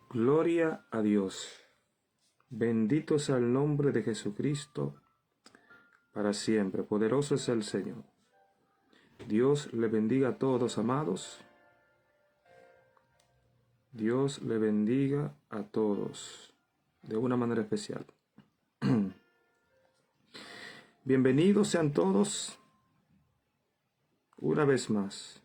Gloria a Dios. Bendito sea el nombre de Jesucristo para siempre. Poderoso es el Señor. Dios le bendiga a todos, amados. Dios le bendiga a todos de una manera especial. Bienvenidos sean todos una vez más.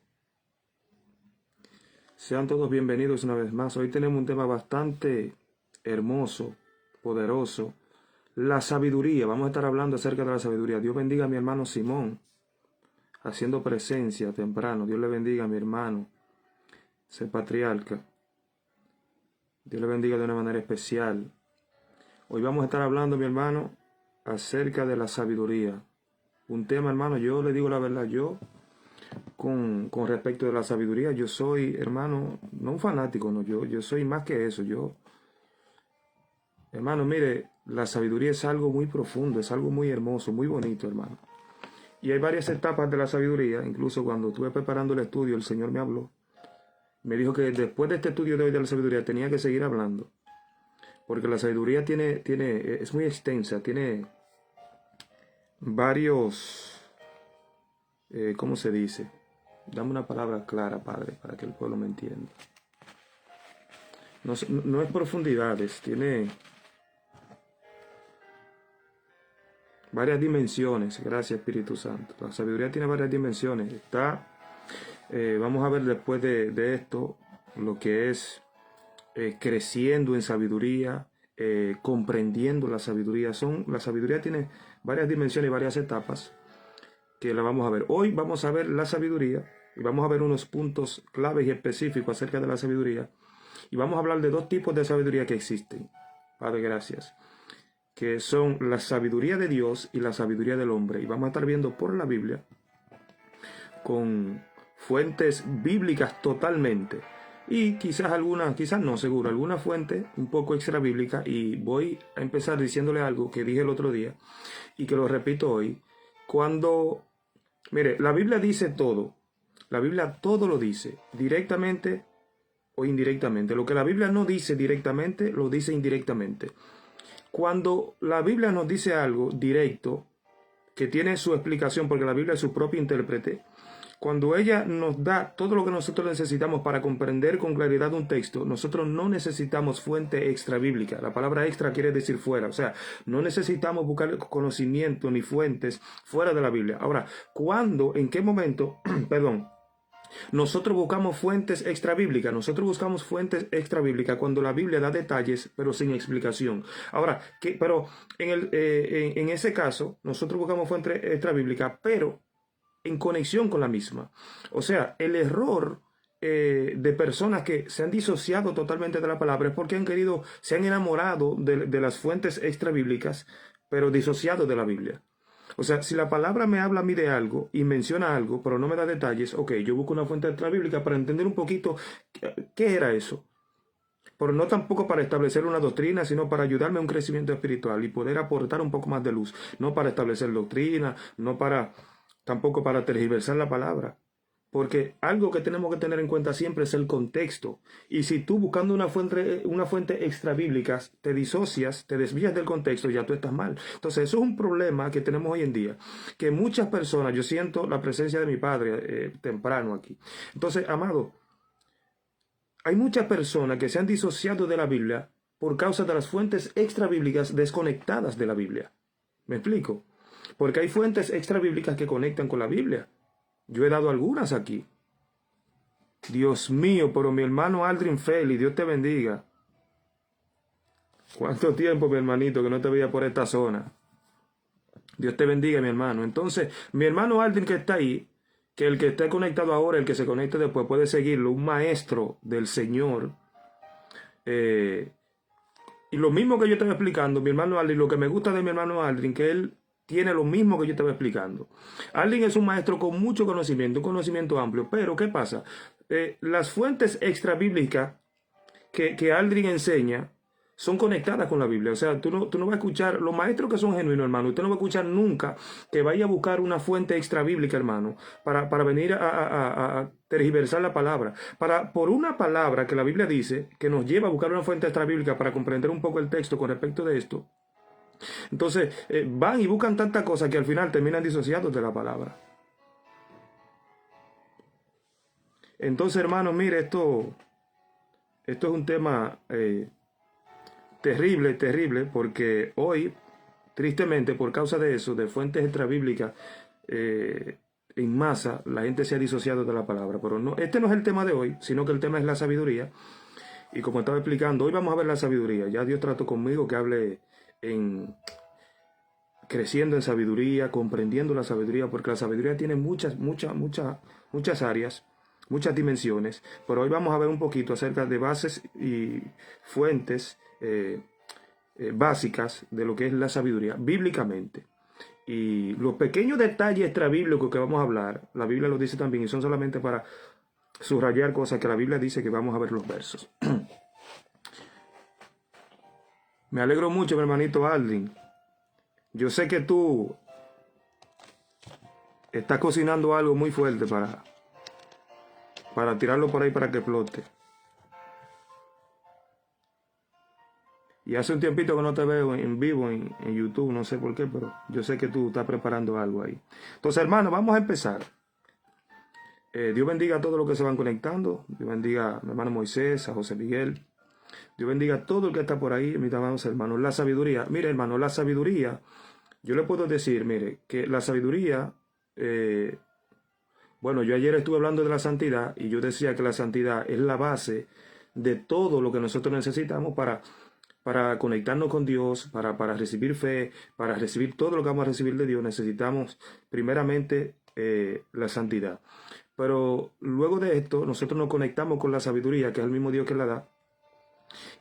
Sean todos bienvenidos una vez más. Hoy tenemos un tema bastante hermoso, poderoso. La sabiduría. Vamos a estar hablando acerca de la sabiduría. Dios bendiga a mi hermano Simón, haciendo presencia temprano. Dios le bendiga a mi hermano, ese patriarca. Dios le bendiga de una manera especial. Hoy vamos a estar hablando, mi hermano, acerca de la sabiduría. Un tema, hermano, yo le digo la verdad, con respecto de la sabiduría, yo soy, hermano, no un fanático, no, yo soy más que eso. Hermano, mire, la sabiduría es algo muy profundo, es algo muy hermoso, muy bonito, hermano. Y hay varias etapas de la sabiduría. Incluso cuando estuve preparando el estudio, el Señor me habló. Me dijo que después de este estudio de hoy de la sabiduría tenía que seguir hablando. Porque la sabiduría es muy extensa, tiene varios, ¿cómo se dice? Dame una palabra clara, Padre, para que el pueblo me entienda. No es profundidades, tiene varias dimensiones. Gracias, Espíritu Santo. La sabiduría tiene varias dimensiones. Vamos a ver después de esto lo que es creciendo en sabiduría, comprendiendo la sabiduría. La sabiduría tiene varias dimensiones y varias etapas que la vamos a ver. Hoy vamos a ver la sabiduría y vamos a ver unos puntos claves y específicos acerca de la sabiduría. Y vamos a hablar de dos tipos de sabiduría que existen. Padre, gracias. Que son la sabiduría de Dios y la sabiduría del hombre. Y vamos a estar viendo por la Biblia, con fuentes bíblicas totalmente. Y quizás no, seguro, alguna fuente un poco extra bíblica. Y voy a empezar diciéndole algo que dije el otro día y que lo repito hoy. Mire, la Biblia dice todo. La Biblia todo lo dice, directamente o indirectamente. Lo que la Biblia no dice directamente, lo dice indirectamente. Cuando la Biblia nos dice algo directo, que tiene su explicación, porque la Biblia es su propio intérprete, cuando ella nos da todo lo que nosotros necesitamos para comprender con claridad un texto, nosotros no necesitamos fuente extra bíblica. La palabra extra quiere decir fuera. O sea, no necesitamos buscar conocimiento ni fuentes fuera de la Biblia. Ahora, en qué momento, perdón, nosotros buscamos fuentes extra bíblicas? Nosotros buscamos fuentes extra bíblicas cuando la Biblia da detalles, pero sin explicación. Ahora, pero en ese caso, nosotros buscamos fuentes extra bíblicas, pero en conexión con la misma. O sea, el error de personas que se han disociado totalmente de la palabra es porque se han enamorado de las fuentes extra bíblicas, pero disociado de la Biblia. O sea, si la palabra me habla a mí de algo y menciona algo, pero no me da detalles, ok, yo busco una fuente extra bíblica para entender un poquito qué era eso. Pero no tampoco para establecer una doctrina, sino para ayudarme a un crecimiento espiritual y poder aportar un poco más de luz. No para establecer doctrina, tampoco para tergiversar la palabra. Porque algo que tenemos que tener en cuenta siempre es el contexto. Y si tú buscando una fuente extra bíblica te disocias, te desvías del contexto, ya tú estás mal. Entonces eso es un problema que tenemos hoy en día. Que muchas personas, yo siento la presencia de mi padre temprano aquí. Entonces, amado, hay muchas personas que se han disociado de la Biblia por causa de las fuentes extra bíblicas desconectadas de la Biblia. ¿Me explico? Porque hay fuentes extra bíblicas que conectan con la Biblia. Yo he dado algunas aquí. Dios mío, pero mi hermano Aldrin Feli, Dios te bendiga. ¿Cuánto tiempo, mi hermanito, que no te veía por esta zona? Dios te bendiga, mi hermano. Entonces, mi hermano Aldrin que está ahí, que el que esté conectado ahora, el que se conecte después puede seguirlo, un maestro del Señor. Y lo mismo que yo estaba explicando, mi hermano Aldrin, lo que me gusta de mi hermano Aldrin, que él tiene lo mismo que yo estaba explicando. Aldrin es un maestro con mucho conocimiento, un conocimiento amplio, pero ¿qué pasa? Las fuentes extra bíblicas que Aldrin enseña son conectadas con la Biblia. O sea, tú no vas a escuchar, los maestros que son genuinos, hermano, usted no va a escuchar nunca que vaya a buscar una fuente extra bíblica, hermano, para venir a tergiversar la palabra. Por una palabra que la Biblia dice, que nos lleva a buscar una fuente extra bíblica para comprender un poco el texto con respecto de esto. Entonces, van y buscan tantas cosas que al final terminan disociados de la palabra. Entonces, hermano, mire, esto es un tema terrible, terrible, porque hoy, tristemente, por causa de eso, de fuentes extrabíblicas en masa, la gente se ha disociado de la palabra. Pero no, este no es el tema de hoy, sino que el tema es la sabiduría. Y como estaba explicando, hoy vamos a ver la sabiduría. Ya Dios trató conmigo que hable creciendo en sabiduría, comprendiendo la sabiduría, porque la sabiduría tiene muchas áreas, muchas dimensiones, pero hoy vamos a ver un poquito acerca de bases y fuentes básicas de lo que es la sabiduría bíblicamente. Y los pequeños detalles extrabíblicos que vamos a hablar, la Biblia lo dice también, y son solamente para subrayar cosas que la Biblia dice, que vamos a ver los versos. Me alegro mucho, mi hermanito Aldrin. Yo sé que tú estás cocinando algo muy fuerte para tirarlo por ahí para que explote. Y hace un tiempito que no te veo en vivo en YouTube, no sé por qué, pero yo sé que tú estás preparando algo ahí. Entonces, hermano, vamos a empezar. Dios bendiga a todos los que se van conectando. Dios bendiga a mi hermano Moisés, a José Miguel. Dios bendiga a todo el que está por ahí, mis amados hermanos. La sabiduría, mire, hermano, la sabiduría, yo le puedo decir, mire, que la sabiduría, bueno, yo ayer estuve hablando de la santidad y yo decía que la santidad es la base de todo lo que nosotros necesitamos para conectarnos con Dios, para recibir fe, para recibir todo lo que vamos a recibir de Dios. Necesitamos primeramente la santidad. Pero luego de esto, nosotros nos conectamos con la sabiduría, que es el mismo Dios que la da.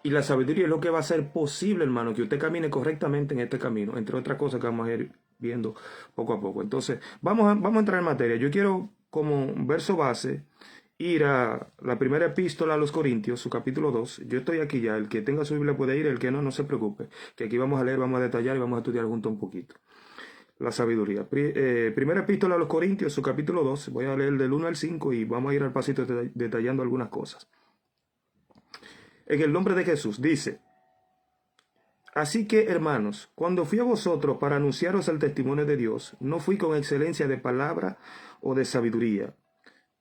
Y la sabiduría es lo que va a hacer posible, hermano, que usted camine correctamente en este camino, entre otras cosas que vamos a ir viendo poco a poco. Entonces, vamos a entrar en materia. Yo quiero, como verso base, ir a la primera epístola a los Corintios, su capítulo 2. Yo estoy aquí ya, el que tenga su Biblia puede ir, el que no, no se preocupe, que aquí vamos a leer, vamos a detallar y vamos a estudiar juntos un poquito. La sabiduría. Primera epístola a los Corintios, su capítulo 2. Voy a leer del 1 al 5 y vamos a ir al pasito detallando algunas cosas. En el nombre de Jesús, dice: Así que, hermanos, cuando fui a vosotros para anunciaros el testimonio de Dios, no fui con excelencia de palabra o de sabiduría,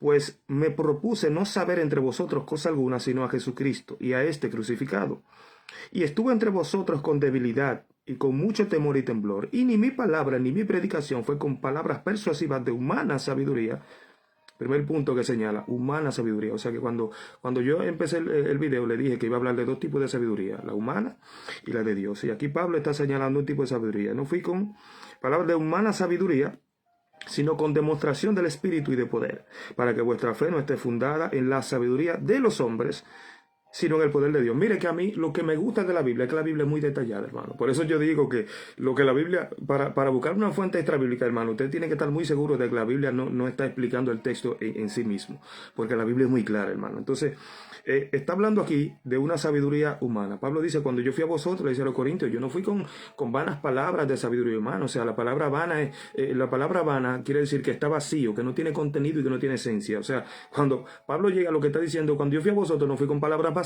pues me propuse no saber entre vosotros cosa alguna sino a Jesucristo y a este crucificado. Y estuve entre vosotros con debilidad y con mucho temor y temblor, y ni mi palabra ni mi predicación fue con palabras persuasivas de humana sabiduría. Primer punto que señala, humana sabiduría. O sea que cuando yo empecé el video le dije que iba a hablar de dos tipos de sabiduría, la humana y la de Dios. Y aquí Pablo está señalando un tipo de sabiduría. No fui con palabras de humana sabiduría, sino con demostración del Espíritu y de poder, para que vuestra fe no esté fundada en la sabiduría de los hombres, sino en el poder de Dios. Mire que a mí lo que me gusta de la Biblia es que la Biblia es muy detallada, hermano. Por eso yo digo que lo que la Biblia, para buscar una fuente extrabíblica, hermano, usted tiene que estar muy seguro de que la Biblia no está explicando el texto en sí mismo, porque la Biblia es muy clara, hermano. Entonces, está hablando aquí de una sabiduría humana. Pablo dice, cuando yo fui a vosotros, le dice a los Corintios, yo no fui con vanas palabras de sabiduría humana. O sea, la palabra vana quiere decir que está vacío, que no tiene contenido y que no tiene esencia. O sea, cuando Pablo llega a lo que está diciendo, cuando yo fui a vosotros, no fui con palabras vacías.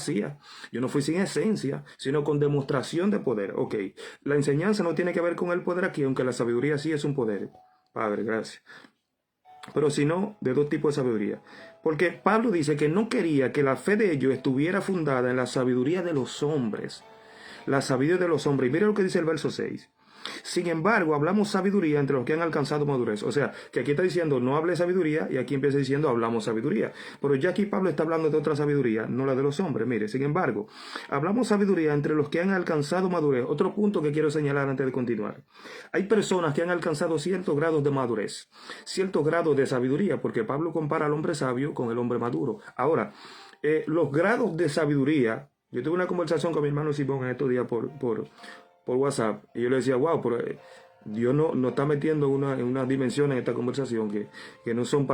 Yo no fui sin esencia, sino con demostración de poder. Ok, la enseñanza no tiene que ver con el poder aquí, aunque la sabiduría sí es un poder. Padre, gracias. Pero sino de dos tipos de sabiduría. Porque Pablo dice que no quería que la fe de ellos estuviera fundada en la sabiduría de los hombres. La sabiduría de los hombres. Y mire lo que dice el verso 6. Sin embargo, hablamos sabiduría entre los que han alcanzado madurez. O sea, que aquí está diciendo no hable sabiduría y aquí empieza diciendo hablamos sabiduría. Pero ya aquí Pablo está hablando de otra sabiduría, no la de los hombres. Mire, sin embargo, hablamos sabiduría entre los que han alcanzado madurez. Otro punto que quiero señalar antes de continuar. Hay personas que han alcanzado ciertos grados de madurez, ciertos grados de sabiduría, porque Pablo compara al hombre sabio con el hombre maduro. Ahora, los grados de sabiduría, yo tuve una conversación con mi hermano Simón en estos días por WhatsApp, y yo le decía, wow, pero Dios no está metiendo en una dimensión en esta conversación que no son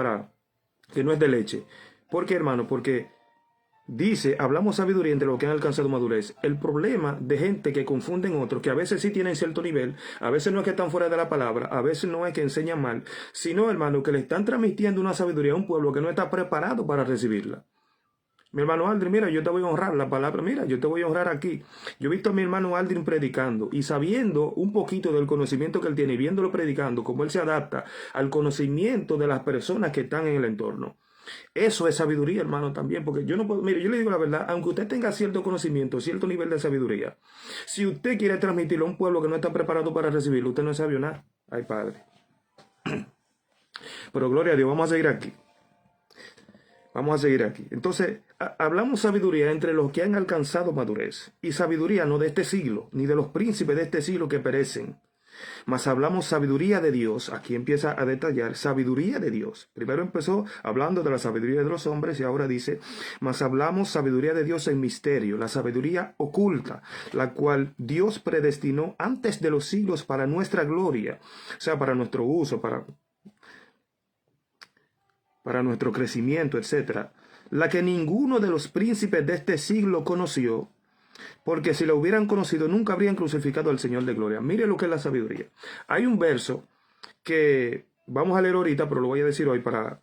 que no es de leche. ¿Por qué, hermano? Porque dice, hablamos sabiduría entre los que han alcanzado madurez. El problema de gente que confunden otros, que a veces sí tienen cierto nivel, a veces no es que están fuera de la palabra, a veces no es que enseñan mal, sino, hermano, que le están transmitiendo una sabiduría a un pueblo que no está preparado para recibirla. Mi hermano Aldrin, mira, yo te voy a honrar la palabra, mira, yo te voy a honrar aquí. Yo he visto a mi hermano Aldrin predicando y sabiendo un poquito del conocimiento que él tiene y viéndolo predicando, cómo él se adapta al conocimiento de las personas que están en el entorno. Eso es sabiduría, hermano, también, porque yo no puedo, mire, yo le digo la verdad, aunque usted tenga cierto conocimiento, cierto nivel de sabiduría, si usted quiere transmitirlo a un pueblo que no está preparado para recibirlo, usted no es sabio nada. Ay, Padre. Pero gloria a Dios, vamos a seguir aquí. Vamos a seguir aquí. Entonces, hablamos sabiduría entre los que han alcanzado madurez. Y sabiduría no de este siglo, ni de los príncipes de este siglo que perecen. Mas hablamos sabiduría de Dios. Aquí empieza a detallar sabiduría de Dios. Primero empezó hablando de la sabiduría de los hombres y ahora dice, mas hablamos sabiduría de Dios en misterio, la sabiduría oculta, la cual Dios predestinó antes de los siglos para nuestra gloria, o sea, para nuestro uso, para nuestro crecimiento, etc. La que ninguno de los príncipes de este siglo conoció, porque si la hubieran conocido nunca habrían crucificado al Señor de gloria. Mire lo que es la sabiduría. Hay un verso que vamos a leer ahorita, pero lo voy a decir hoy para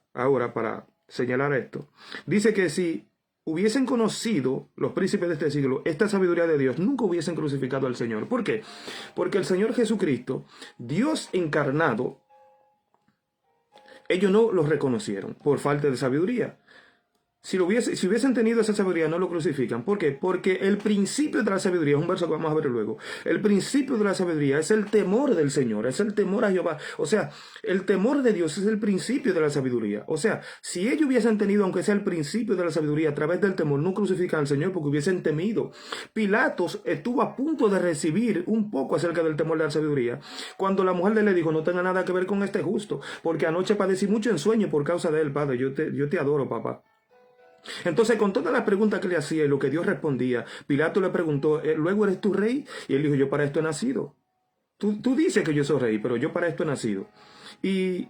señalar esto. Dice que si hubiesen conocido los príncipes de este siglo esta sabiduría de Dios, nunca hubiesen crucificado al Señor. ¿Por qué? Porque el Señor Jesucristo, Dios encarnado, ellos no lo reconocieron por falta de sabiduría. Si hubiesen tenido esa sabiduría, no lo crucifican. ¿Por qué? Porque el principio de la sabiduría, es un verso que vamos a ver luego, el principio de la sabiduría es el temor del Señor, es el temor a Jehová. O sea, el temor de Dios es el principio de la sabiduría. O sea, si ellos hubiesen tenido, aunque sea el principio de la sabiduría, a través del temor, no crucifican al Señor porque hubiesen temido. Pilatos estuvo a punto de recibir un poco acerca del temor de la sabiduría, cuando la mujer le dijo, no tenga nada que ver con este justo, porque anoche padecí mucho en sueño por causa de él, Padre, yo te adoro, papá. Entonces, con todas las preguntas que le hacía y lo que Dios respondía, Pilato le preguntó, ¿luego eres tú rey? Y él dijo, yo para esto he nacido. Tú dices que yo soy rey, pero yo para esto he nacido. Y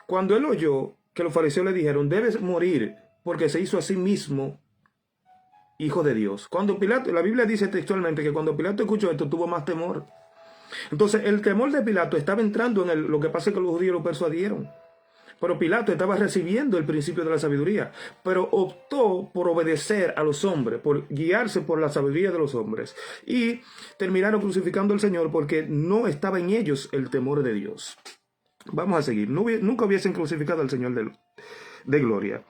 cuando él oyó que los fariseos le dijeron, debes morir porque se hizo a sí mismo hijo de Dios. Cuando Pilato, la Biblia dice textualmente que cuando Pilato escuchó esto tuvo más temor. Entonces, el temor de Pilato estaba entrando en lo que pasa es que los judíos lo persuadieron. Pero Pilato estaba recibiendo el principio de la sabiduría, pero optó por obedecer a los hombres, por guiarse por la sabiduría de los hombres. Y terminaron crucificando al Señor porque no estaba en ellos el temor de Dios. Vamos a seguir. Nunca hubiesen crucificado al Señor de gloria.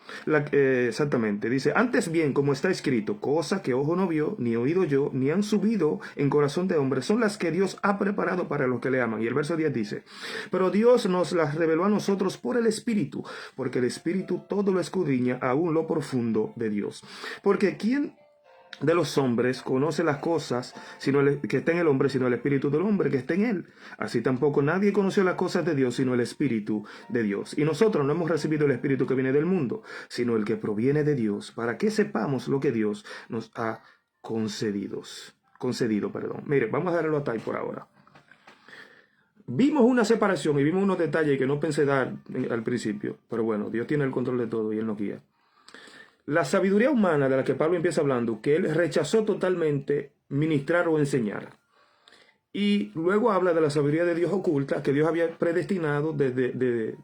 Exactamente. Dice, antes bien, como está escrito, cosa que ojo no vio, ni oído yo, ni han subido en corazón de hombre, son las que Dios ha preparado para los que le aman. Y el verso 10 dice, pero Dios nos las reveló a nosotros por el Espíritu, porque el Espíritu todo lo escudriña, aún lo profundo de Dios. Porque ¿quién de los hombres conoce las cosas que está en el hombre, sino el espíritu del hombre que está en él? Así tampoco nadie conoció las cosas de Dios, sino el espíritu de Dios. Y nosotros no hemos recibido el espíritu que viene del mundo, sino el que proviene de Dios, para que sepamos lo que Dios nos ha concedido. Mire, vamos a darlo hasta ahí por ahora. Vimos una separación y vimos unos detalles que no pensé dar al principio, pero bueno, Dios tiene el control de todo y Él nos guía. La sabiduría humana de la que Pablo empieza hablando, que él rechazó totalmente ministrar o enseñar. Y luego habla de la sabiduría de Dios oculta, que Dios había predestinado desde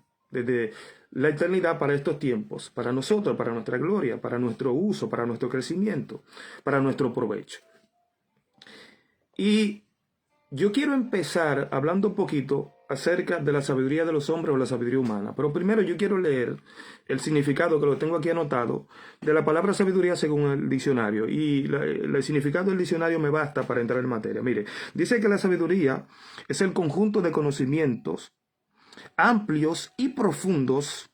la eternidad para estos tiempos, para nosotros, para nuestra gloria, para nuestro uso, para nuestro crecimiento, para nuestro provecho. Y yo quiero empezar hablando un poquito acerca de la sabiduría de los hombres o la sabiduría humana. Pero primero yo quiero leer el significado, que lo tengo aquí anotado, de la palabra sabiduría según el diccionario. Y el significado del diccionario me basta para entrar en materia. Mire, dice que la sabiduría es el conjunto de conocimientos amplios y profundos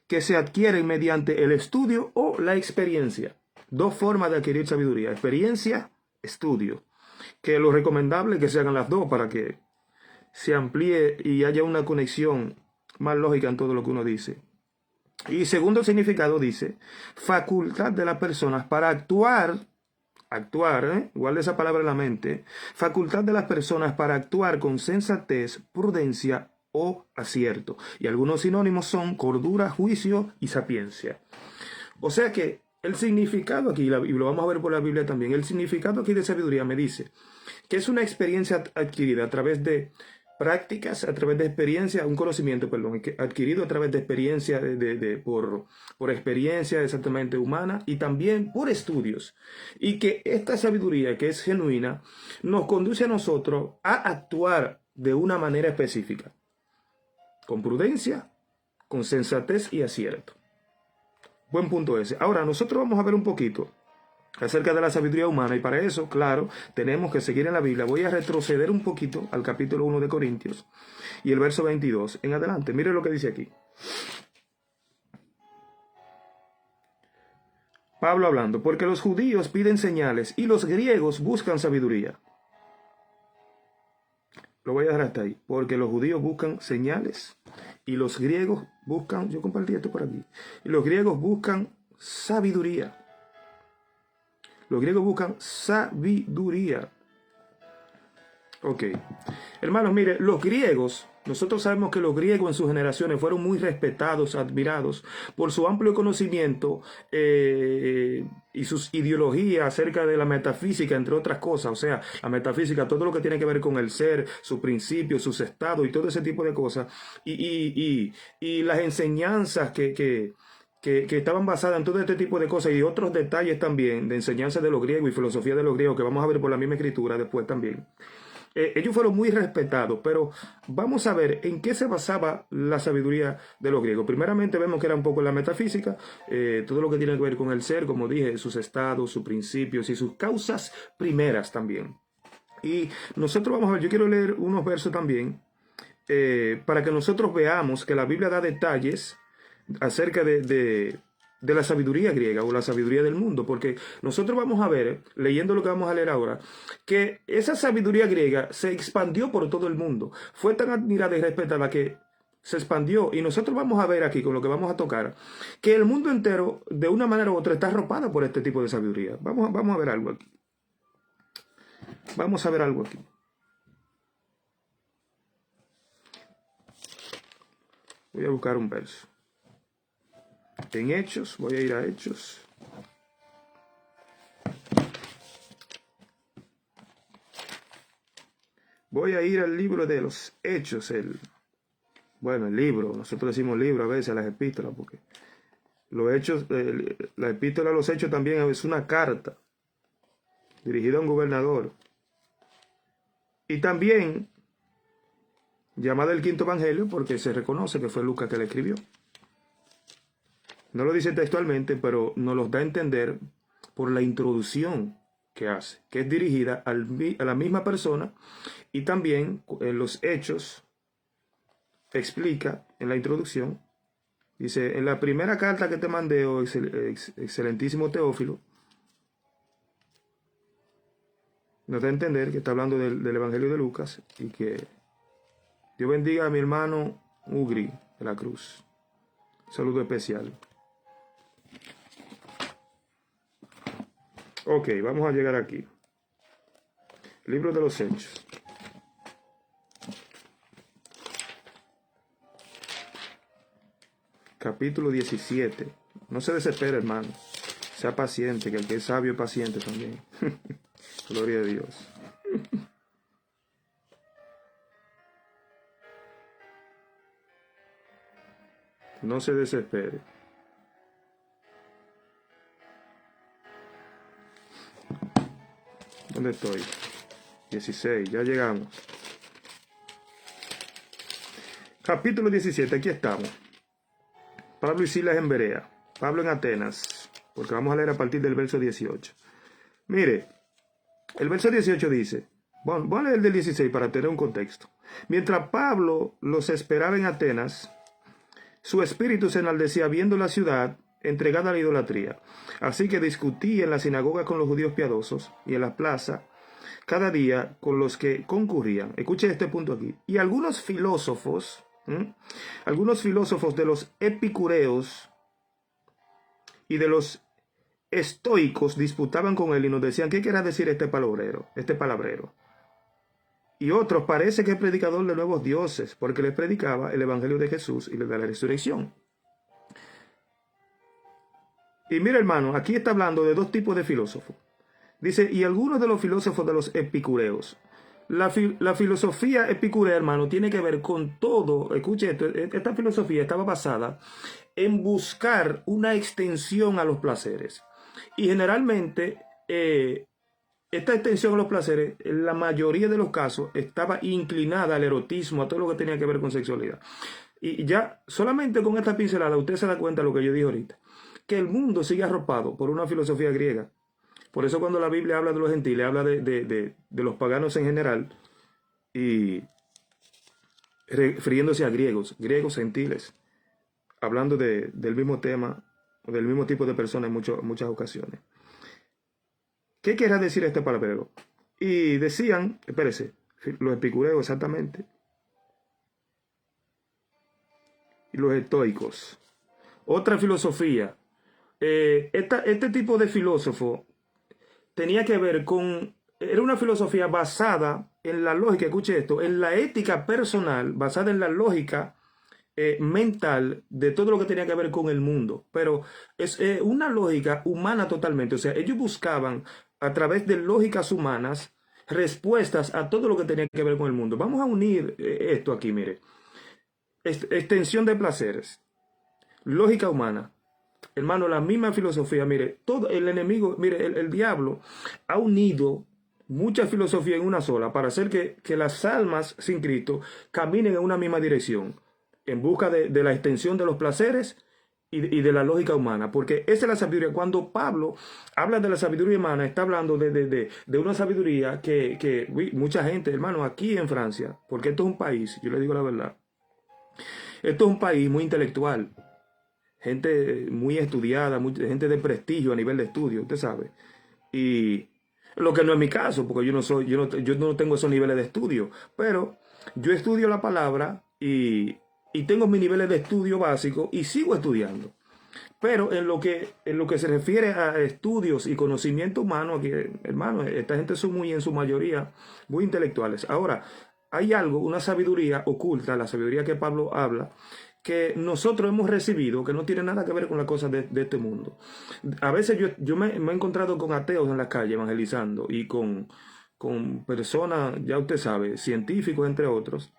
que se adquieren mediante el estudio o la experiencia. Dos formas de adquirir sabiduría: experiencia, estudio. Que lo recomendable es que se hagan las dos para que se amplíe y haya una conexión más lógica en todo lo que uno dice. Y segundo significado dice, facultad de las personas para actuar, guarda esa palabra en la mente, facultad de las personas para actuar con sensatez, prudencia o acierto. Y algunos sinónimos son cordura, juicio y sapiencia. O sea que el significado aquí, y lo vamos a ver por la Biblia también, el significado aquí de sabiduría me dice que es una experiencia adquirida a través de prácticas, a través de experiencia, un conocimiento, perdón, adquirido a través de experiencia, por experiencia exactamente humana y también por estudios. Y que esta sabiduría, que es genuina, nos conduce a nosotros a actuar de una manera específica, con prudencia, con sensatez y acierto. Buen punto ese. Ahora, nosotros vamos a ver un poquito acerca de la sabiduría humana y para eso, claro, tenemos que seguir en la Biblia. Voy a retroceder un poquito al capítulo 1 de Corintios y el verso 22 en adelante. Mire lo que dice aquí. Pablo hablando, porque los judíos piden señales y los griegos buscan sabiduría. Lo voy a dejar hasta ahí. Porque los judíos buscan señales y los griegos buscan, yo compartí esto por aquí, y los griegos buscan sabiduría. Los griegos buscan sabiduría. Ok. Hermanos, mire, los griegos, nosotros sabemos que los griegos en sus generaciones fueron muy respetados, admirados por su amplio conocimiento y sus ideologías acerca de la metafísica, entre otras cosas. O sea, la metafísica, todo lo que tiene que ver con el ser, sus principios, sus estados y todo ese tipo de cosas. Y las enseñanzas que estaban basadas en todo este tipo de cosas y otros detalles también de enseñanza de los griegos y filosofía de los griegos que vamos a ver por la misma escritura después también. Ellos fueron muy respetados, pero vamos a ver en qué se basaba la sabiduría de los griegos. Primeramente vemos que era un poco la metafísica, todo lo que tiene que ver con el ser, como dije, sus estados, sus principios y sus causas primeras también. Y nosotros vamos a ver, yo quiero leer unos versos también para que nosotros veamos que la Biblia da detalles acerca de la sabiduría griega o la sabiduría del mundo, porque nosotros vamos a ver, leyendo lo que vamos a leer ahora, que esa sabiduría griega se expandió por todo el mundo, fue tan admirada y respetada que se expandió, y nosotros vamos a ver aquí, con lo que vamos a tocar, que el mundo entero, de una manera u otra, está arropada por este tipo de sabiduría. Vamos a ver algo aquí. Vamos a ver algo aquí. Voy a buscar un verso. En Hechos, voy a ir a Hechos. Voy a ir al libro de los Hechos, el libro, nosotros decimos libro a veces a las epístolas, porque los Hechos, la epístola a los Hechos también es una carta dirigida a un gobernador. Y también llamada el quinto evangelio porque se reconoce que fue Lucas que la escribió. No lo dice textualmente, pero nos los da a entender por la introducción que hace, que es dirigida a la misma persona, y también en los Hechos explica en la introducción, dice, en la primera carta que te mandé, oh excelentísimo Teófilo, nos da a entender que está hablando del Evangelio de Lucas y que Dios bendiga a mi hermano Ugri de la Cruz. Saludo especial. Ok, vamos a llegar aquí. Libro de los Hechos. Capítulo 17. No se desespere, hermano. Sea paciente, que el que es sabio es paciente también. Gloria a Dios. No se desespere. ¿Dónde estoy? 16, ya llegamos. Capítulo 17, aquí estamos. Pablo y Silas en Berea. Pablo en Atenas. Porque vamos a leer a partir del verso 18. Mire, el verso 18 dice, bueno, voy a leer el del 16 para tener un contexto. Mientras Pablo los esperaba en Atenas, su espíritu se enaldecía viendo la ciudad entregada a la idolatría. Así que discutía en la sinagoga con los judíos piadosos y en la plaza cada día con los que concurrían. Escuche este punto aquí. Y algunos filósofos de los epicureos y de los estoicos disputaban con él y nos decían, ¿qué quiere decir este palabrero? Y otros, parece que es predicador de nuevos dioses, porque les predicaba el evangelio de Jesús y de la resurrección. Y mira, hermano, aquí está hablando de dos tipos de filósofos. Dice, y algunos de los filósofos de los epicureos. La filosofía epicurea, hermano, tiene que ver con todo. Escuche esto, esta filosofía estaba basada en buscar una extensión a los placeres. Y generalmente, esta extensión a los placeres, en la mayoría de los casos, estaba inclinada al erotismo, a todo lo que tenía que ver con sexualidad. Y ya, solamente con esta pincelada, usted se da cuenta de lo que yo dije ahorita, que el mundo sigue arropado por una filosofía griega. Por eso cuando la Biblia habla de los gentiles, habla de los paganos en general, y refiriéndose a griegos, gentiles, hablando del mismo tema, del mismo tipo de personas en muchas ocasiones. ¿Qué querrá decir este palabrero? Y decían, espérese, los epicureos exactamente, y los estoicos. Otra filosofía. Este tipo de filósofo tenía que ver con, era una filosofía basada en la lógica, escuche esto, en la ética personal, basada en la lógica mental de todo lo que tenía que ver con el mundo. Pero es una lógica humana totalmente. O sea, ellos buscaban a través de lógicas humanas respuestas a todo lo que tenía que ver con el mundo. Vamos a unir esto aquí, mire. Extensión de placeres, lógica humana. Hermano, la misma filosofía, mire, todo el enemigo, mire, el diablo ha unido mucha filosofía en una sola para hacer que las almas sin Cristo caminen en una misma dirección, en busca de la extensión de los placeres y de la lógica humana, porque esa es la sabiduría. Cuando Pablo habla de la sabiduría humana, está hablando de una sabiduría que mucha gente, hermano, aquí en Francia, porque esto es un país, yo le digo la verdad, esto es un país muy intelectual, gente muy estudiada, gente de prestigio a nivel de estudio, usted sabe. Y lo que no es mi caso, porque yo no tengo esos niveles de estudio, pero yo estudio la palabra y tengo mis niveles de estudio básico y sigo estudiando. Pero en lo que se refiere a estudios y conocimiento humano, aquí, hermano, esta gente son en su mayoría, muy intelectuales. Ahora, hay algo, una sabiduría oculta, la sabiduría que Pablo habla, que nosotros hemos recibido, que no tiene nada que ver con las cosas de este mundo. A veces yo me he encontrado con ateos en la calle evangelizando y con personas, ya usted sabe, científicos entre otros.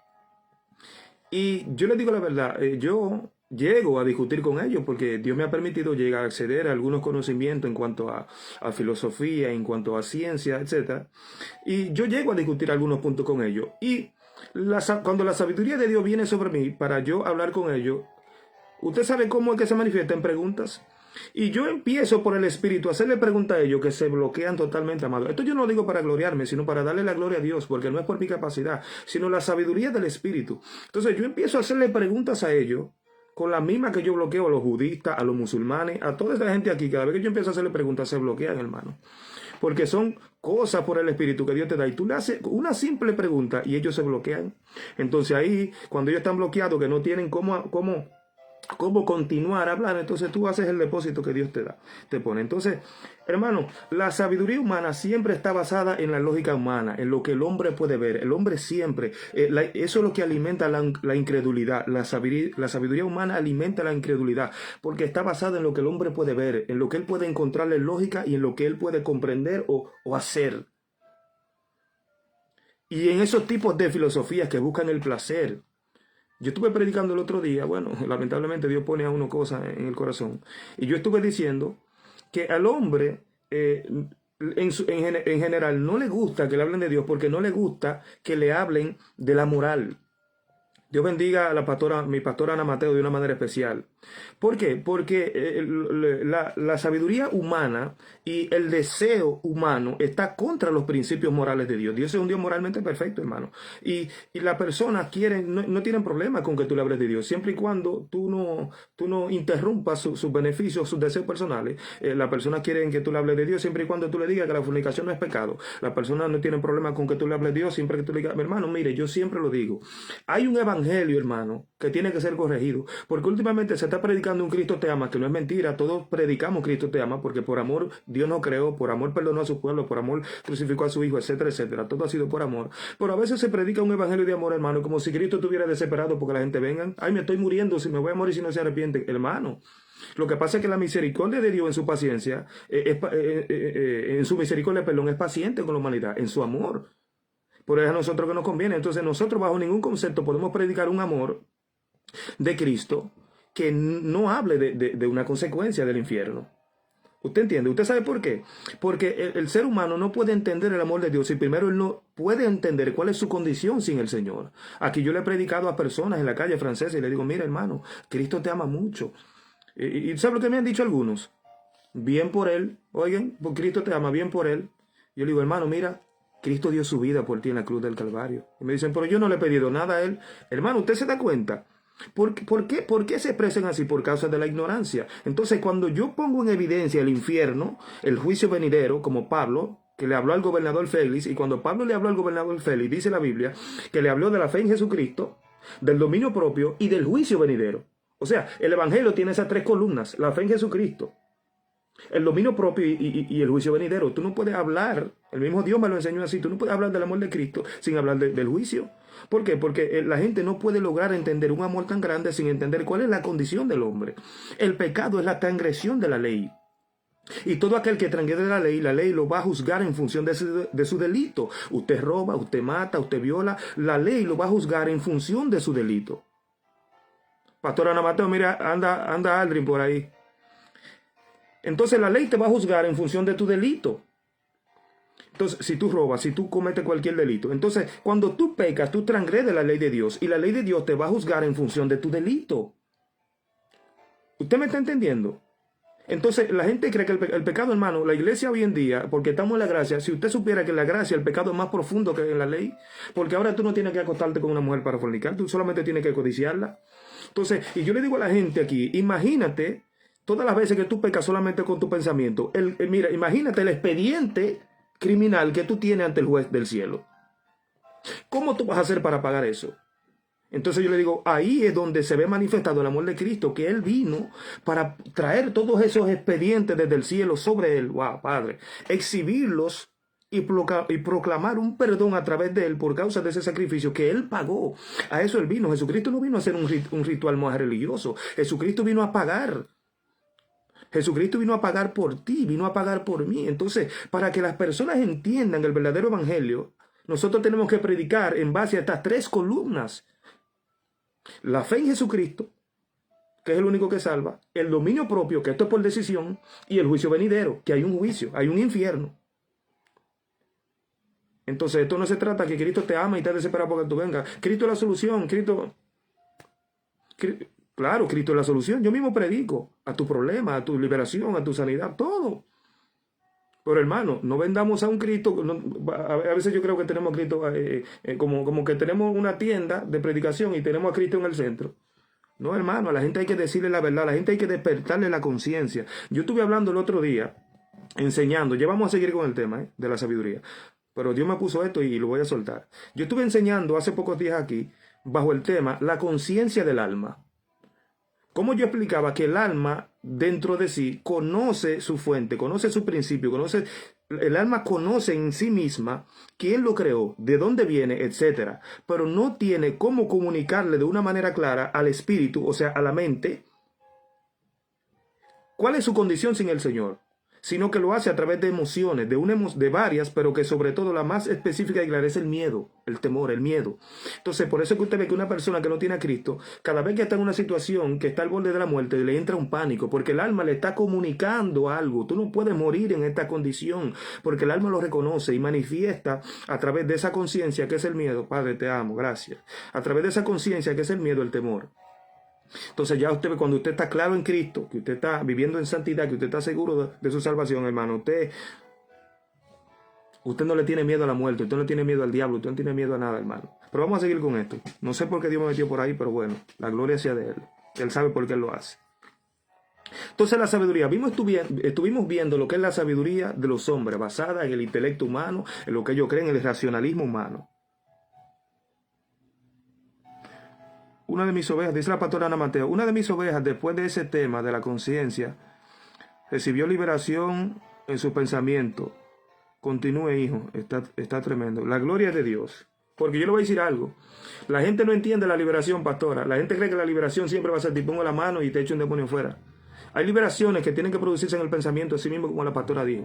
Y yo les digo la verdad, yo llego a discutir con ellos porque Dios me ha permitido llegar a acceder a algunos conocimientos en cuanto a filosofía, en cuanto a ciencia, etc. Y yo llego a discutir algunos puntos con ellos. Y cuando la sabiduría de Dios viene sobre mí para yo hablar con ellos, usted sabe cómo es que se manifiesta en preguntas. Y yo empiezo por el Espíritu a hacerle preguntas a ellos que se bloquean totalmente, amado. Esto yo no lo digo para gloriarme, sino para darle la gloria a Dios, porque no es por mi capacidad, sino la sabiduría del Espíritu. Entonces yo empiezo a hacerle preguntas a ellos con la misma que yo bloqueo a los budistas, a los musulmanes, a toda esa gente aquí. Cada vez que yo empiezo a hacerle preguntas, se bloquean, hermano. Porque son cosas por el Espíritu que Dios te da. Y tú le haces una simple pregunta y ellos se bloquean. Entonces ahí, cuando ellos están bloqueados, que no tienen cómo continuar a hablar, entonces tú haces el depósito que Dios te pone. Entonces, hermano, la sabiduría humana siempre está basada en la lógica humana, en lo que el hombre puede ver. El hombre siempre, eso es lo que alimenta la incredulidad. La sabiduría humana alimenta la incredulidad, porque está basada en lo que el hombre puede ver, en lo que él puede encontrarle lógica y en lo que él puede comprender o hacer. Y en esos tipos de filosofías que buscan el placer. Yo estuve predicando el otro día, bueno, lamentablemente Dios pone a uno cosas en el corazón. Y yo estuve diciendo que al hombre, en general, no le gusta que le hablen de Dios porque no le gusta que le hablen de la moral. Dios bendiga a mi pastora Ana Mateo de una manera especial. ¿Por qué? Porque la sabiduría humana y el deseo humano está contra los principios morales de Dios. Dios es un Dios moralmente perfecto, hermano. Y las personas no tienen problema con que tú le hables de Dios, siempre y cuando tú no interrumpas sus beneficios, sus deseos personales. Las personas quieren que tú le hables de Dios siempre y cuando tú le digas que la fornicación no es pecado. Las personas no tienen problema con que tú le hables de Dios siempre que tú le digas, hermano, mire, yo siempre lo digo. Hay un evangelio, hermano, que tiene que ser corregido, porque últimamente se está predicando un Cristo te ama, que no es mentira. Todos predicamos Cristo te ama, porque por amor Dios nos creó, por amor perdonó a su pueblo, por amor crucificó a su hijo, etcétera, etcétera. Todo ha sido por amor. Pero a veces se predica un evangelio de amor, hermano, como si Cristo estuviera desesperado porque la gente venga. Ay, me estoy muriendo, si me voy a morir si no se arrepiente, hermano. Lo que pasa es que la misericordia de Dios en su paciencia, en su misericordia, perdón, es paciente con la humanidad, en su amor. Por eso es a nosotros que nos conviene. Entonces nosotros bajo ningún concepto podemos predicar un amor de Cristo que no hable de una consecuencia del infierno. ¿Usted entiende? ¿Usted sabe por qué? Porque el ser humano no puede entender el amor de Dios si primero él no puede entender cuál es su condición sin el Señor. Aquí yo le he predicado a personas en la calle francesa y le digo, mira hermano, Cristo te ama mucho. ¿Y sabe lo que me han dicho algunos? Bien por él, oigan, porque Cristo te ama, bien por él. Yo le digo, hermano, mira, Cristo dio su vida por ti en la cruz del Calvario. Y me dicen, pero yo no le he pedido nada a él. Hermano, ¿usted se da cuenta? ¿Por qué se expresan así? Por causa de la ignorancia. Entonces, cuando yo pongo en evidencia el infierno, el juicio venidero, como Pablo, que le habló al gobernador Félix, y cuando Pablo le habló al gobernador Félix, dice la Biblia, que le habló de la fe en Jesucristo, del dominio propio y del juicio venidero. O sea, el evangelio tiene esas tres columnas, la fe en Jesucristo, el dominio propio y el juicio venidero. Tú no puedes hablar, el mismo Dios me lo enseñó así, tú no puedes hablar del amor de Cristo sin hablar del juicio. ¿Por qué? Porque la gente no puede lograr entender un amor tan grande sin entender cuál es la condición del hombre. El pecado es la transgresión de la ley. Y todo aquel que transgrede la ley lo va a juzgar en función de su delito. Usted roba, usted mata, usted viola, la ley lo va a juzgar en función de su delito. Pastor Ana Mateo, mira, anda Aldrin por ahí. Entonces la ley te va a juzgar en función de tu delito. Entonces, si tú robas, si tú cometes cualquier delito, entonces cuando tú pecas, tú transgredes la ley de Dios y la ley de Dios te va a juzgar en función de tu delito. ¿Usted me está entendiendo? Entonces la gente cree que el pecado, hermano, la iglesia hoy en día, porque estamos en la gracia, si usted supiera que en la gracia el pecado es más profundo que en la ley, porque ahora tú no tienes que acostarte con una mujer para fornicar, tú solamente tienes que codiciarla. Entonces, y yo le digo a la gente aquí, imagínate todas las veces que tú pecas solamente con tu pensamiento. Mira, imagínate el expediente criminal que tú tienes ante el juez del cielo. ¿Cómo tú vas a hacer para pagar eso? Entonces yo le digo, ahí es donde se ve manifestado el amor de Cristo, que Él vino para traer todos esos expedientes desde el cielo sobre Él. ¡Wow, Padre! Exhibirlos y proclamar un perdón a través de Él por causa de ese sacrificio que Él pagó. A eso Él vino. Jesucristo no vino a hacer un ritual más religioso. Jesucristo vino a pagar. Jesucristo vino a pagar por ti, vino a pagar por mí. Entonces, para que las personas entiendan el verdadero evangelio, nosotros tenemos que predicar en base a estas tres columnas. La fe en Jesucristo, que es el único que salva, el dominio propio, que esto es por decisión, y el juicio venidero, que hay un juicio, hay un infierno. Entonces, esto no se trata que Cristo te ama y te desespera porque tú vengas. Cristo es la solución, Claro, Cristo es la solución. Yo mismo predico a tu problema, a tu liberación, a tu sanidad, todo. Pero hermano, no vendamos a un Cristo. A veces yo creo que tenemos a Cristo como que tenemos una tienda de predicación y tenemos a Cristo en el centro. No, hermano, a la gente hay que decirle la verdad, a la gente hay que despertarle la conciencia. Yo estuve hablando el otro día, enseñando, ya vamos a seguir con el tema de la sabiduría, pero Dios me puso esto y lo voy a soltar. Yo estuve enseñando hace pocos días aquí, bajo el tema, la conciencia del alma. Como yo explicaba que el alma dentro de sí conoce su fuente, conoce su principio, el alma conoce en sí misma quién lo creó, de dónde viene, etcétera, pero no tiene cómo comunicarle de una manera clara al espíritu, o sea, a la mente, cuál es su condición sin el Señor, sino que lo hace a través de emociones, de varias, pero que sobre todo la más específica y clara es el miedo, el temor, el miedo. Entonces, por eso es que usted ve que una persona que no tiene a Cristo, cada vez que está en una situación que está al borde de la muerte, le entra un pánico, porque el alma le está comunicando algo. Tú no puedes morir en esta condición, porque el alma lo reconoce y manifiesta a través de esa conciencia que es el miedo. Padre, te amo, gracias. A través de esa conciencia que es el miedo, el temor. Entonces ya usted, cuando usted está claro en Cristo, que usted está viviendo en santidad, que usted está seguro de su salvación, hermano, usted no le tiene miedo a la muerte, usted no tiene miedo al diablo, usted no tiene miedo a nada, hermano. Pero vamos a seguir con esto. No sé por qué Dios me metió por ahí, pero bueno, la gloria sea de Él. Él sabe por qué Él lo hace. Entonces la sabiduría, estuvimos viendo lo que es la sabiduría de los hombres, basada en el intelecto humano, en lo que ellos creen, en el racionalismo humano. Una de mis ovejas, dice la pastora Ana Mateo, una de mis ovejas después de ese tema de la conciencia, recibió liberación en su pensamiento. Continúe, hijo, está tremendo. La gloria es de Dios. Porque yo le voy a decir algo. La gente no entiende la liberación, pastora. La gente cree que la liberación siempre va a ser te pongo la mano y te echo un demonio fuera. Hay liberaciones que tienen que producirse en el pensamiento, así mismo como la pastora dijo.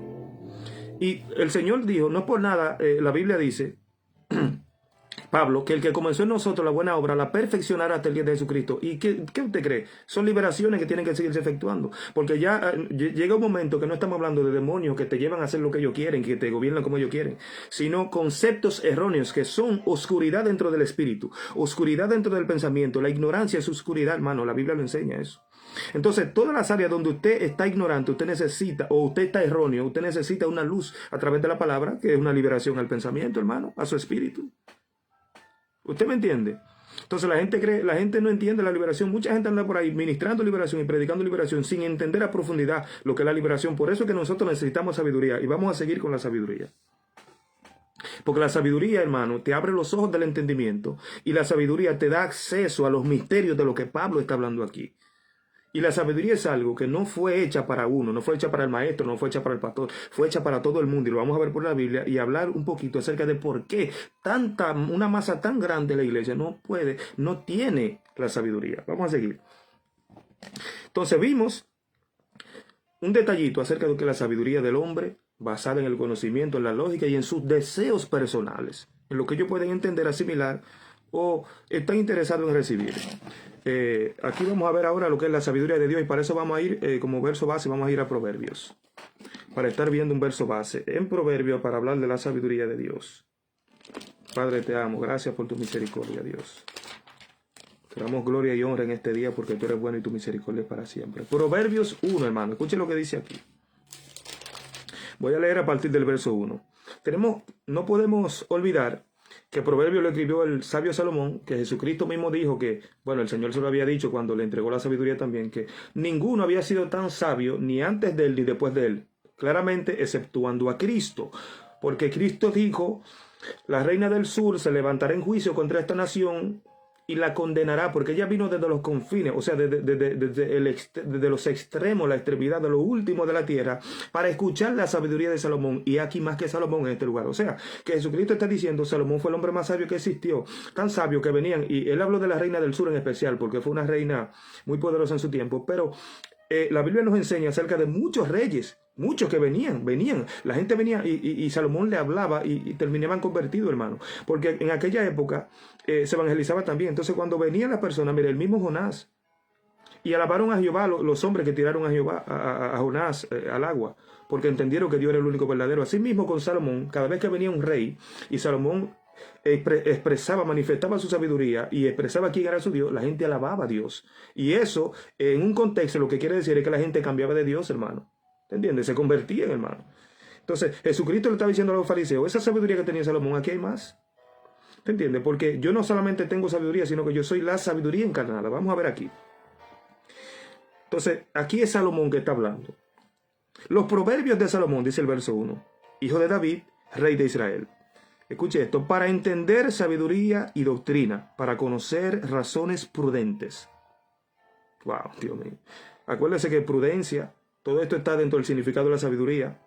Y el Señor dijo, no es por nada, la Biblia dice, Pablo, que el que comenzó en nosotros la buena obra la perfeccionará hasta el día de Jesucristo. ¿Y qué usted cree? Son liberaciones que tienen que seguirse efectuando. Porque ya llega un momento que no estamos hablando de demonios que te llevan a hacer lo que ellos quieren, que te gobiernan como ellos quieren, sino conceptos erróneos que son oscuridad dentro del espíritu, oscuridad dentro del pensamiento. La ignorancia es oscuridad, hermano. La Biblia lo enseña eso. Entonces, todas las áreas donde usted está ignorante, usted necesita, o usted está erróneo, usted necesita una luz a través de la palabra, que es una liberación al pensamiento, hermano, a su espíritu. ¿Usted me entiende? Entonces la gente no entiende la liberación. Mucha gente anda por ahí ministrando liberación y predicando liberación sin entender a profundidad lo que es la liberación. Por eso es que nosotros necesitamos sabiduría y vamos a seguir con la sabiduría. Porque la sabiduría, hermano, te abre los ojos del entendimiento y la sabiduría te da acceso a los misterios de lo que Pablo está hablando aquí. Y la sabiduría es algo que no fue hecha para uno, no fue hecha para el maestro, no fue hecha para el pastor, fue hecha para todo el mundo. Y lo vamos a ver por la Biblia y hablar un poquito acerca de por qué una masa tan grande de la iglesia no tiene la sabiduría. Vamos a seguir. Entonces vimos un detallito acerca de que la sabiduría del hombre, basada en el conocimiento, en la lógica y en sus deseos personales, en lo que ellos pueden entender, asimilar o están interesados en recibir. Aquí vamos a ver ahora lo que es la sabiduría de Dios y para eso vamos a ir como verso base, vamos a ir a Proverbios, para estar viendo un verso base en Proverbios para hablar de la sabiduría de Dios. Padre, te amo, gracias por tu misericordia, Dios. Te damos gloria y honra en este día porque tú eres bueno y tu misericordia es para siempre. Proverbios 1, hermano, escuchen lo que dice aquí. Voy a leer a partir del verso 1. No podemos olvidar que Proverbio lo escribió el sabio Salomón, que Jesucristo mismo dijo que, bueno, el Señor se lo había dicho cuando le entregó la sabiduría también, que ninguno había sido tan sabio ni antes de él ni después de él, claramente exceptuando a Cristo, porque Cristo dijo, la reina del sur se levantará en juicio contra esta nación y la condenará, porque ella vino desde los confines, o sea, desde los extremos, la extremidad de lo último de la tierra, para escuchar la sabiduría de Salomón, y aquí más que Salomón en este lugar. O sea, que Jesucristo está diciendo, Salomón fue el hombre más sabio que existió, tan sabio que venían, y él habló de la reina del sur en especial, porque fue una reina muy poderosa en su tiempo, pero la Biblia nos enseña acerca de muchos reyes, muchos que venían, la gente venía y Salomón le hablaba y terminaban convertidos, hermano, porque en aquella época se evangelizaba también. Entonces cuando venían las personas, mire, el mismo Jonás, y alabaron a Jehová los hombres que tiraron a Jehová, a Jonás al agua, porque entendieron que Dios era el único verdadero. Así mismo con Salomón, cada vez que venía un rey y Salomón expresaba, manifestaba su sabiduría y expresaba quién era su Dios, la gente alababa a Dios. Y eso, en un contexto, lo que quiere decir es que la gente cambiaba de Dios, hermano. ¿Te entiendes? Se convertían, hermano. Entonces, Jesucristo le estaba diciendo a los fariseos, esa sabiduría que tenía Salomón, aquí hay más. ¿Te entiendes? Porque yo no solamente tengo sabiduría, sino que yo soy la sabiduría encarnada. Vamos a ver aquí. Entonces, aquí es Salomón que está hablando. Los proverbios de Salomón, dice el verso 1, hijo de David, rey de Israel. Escuche esto, para entender sabiduría y doctrina, para conocer razones prudentes. Wow, Dios mío. Acuérdese que prudencia, todo esto está dentro del significado de la sabiduría.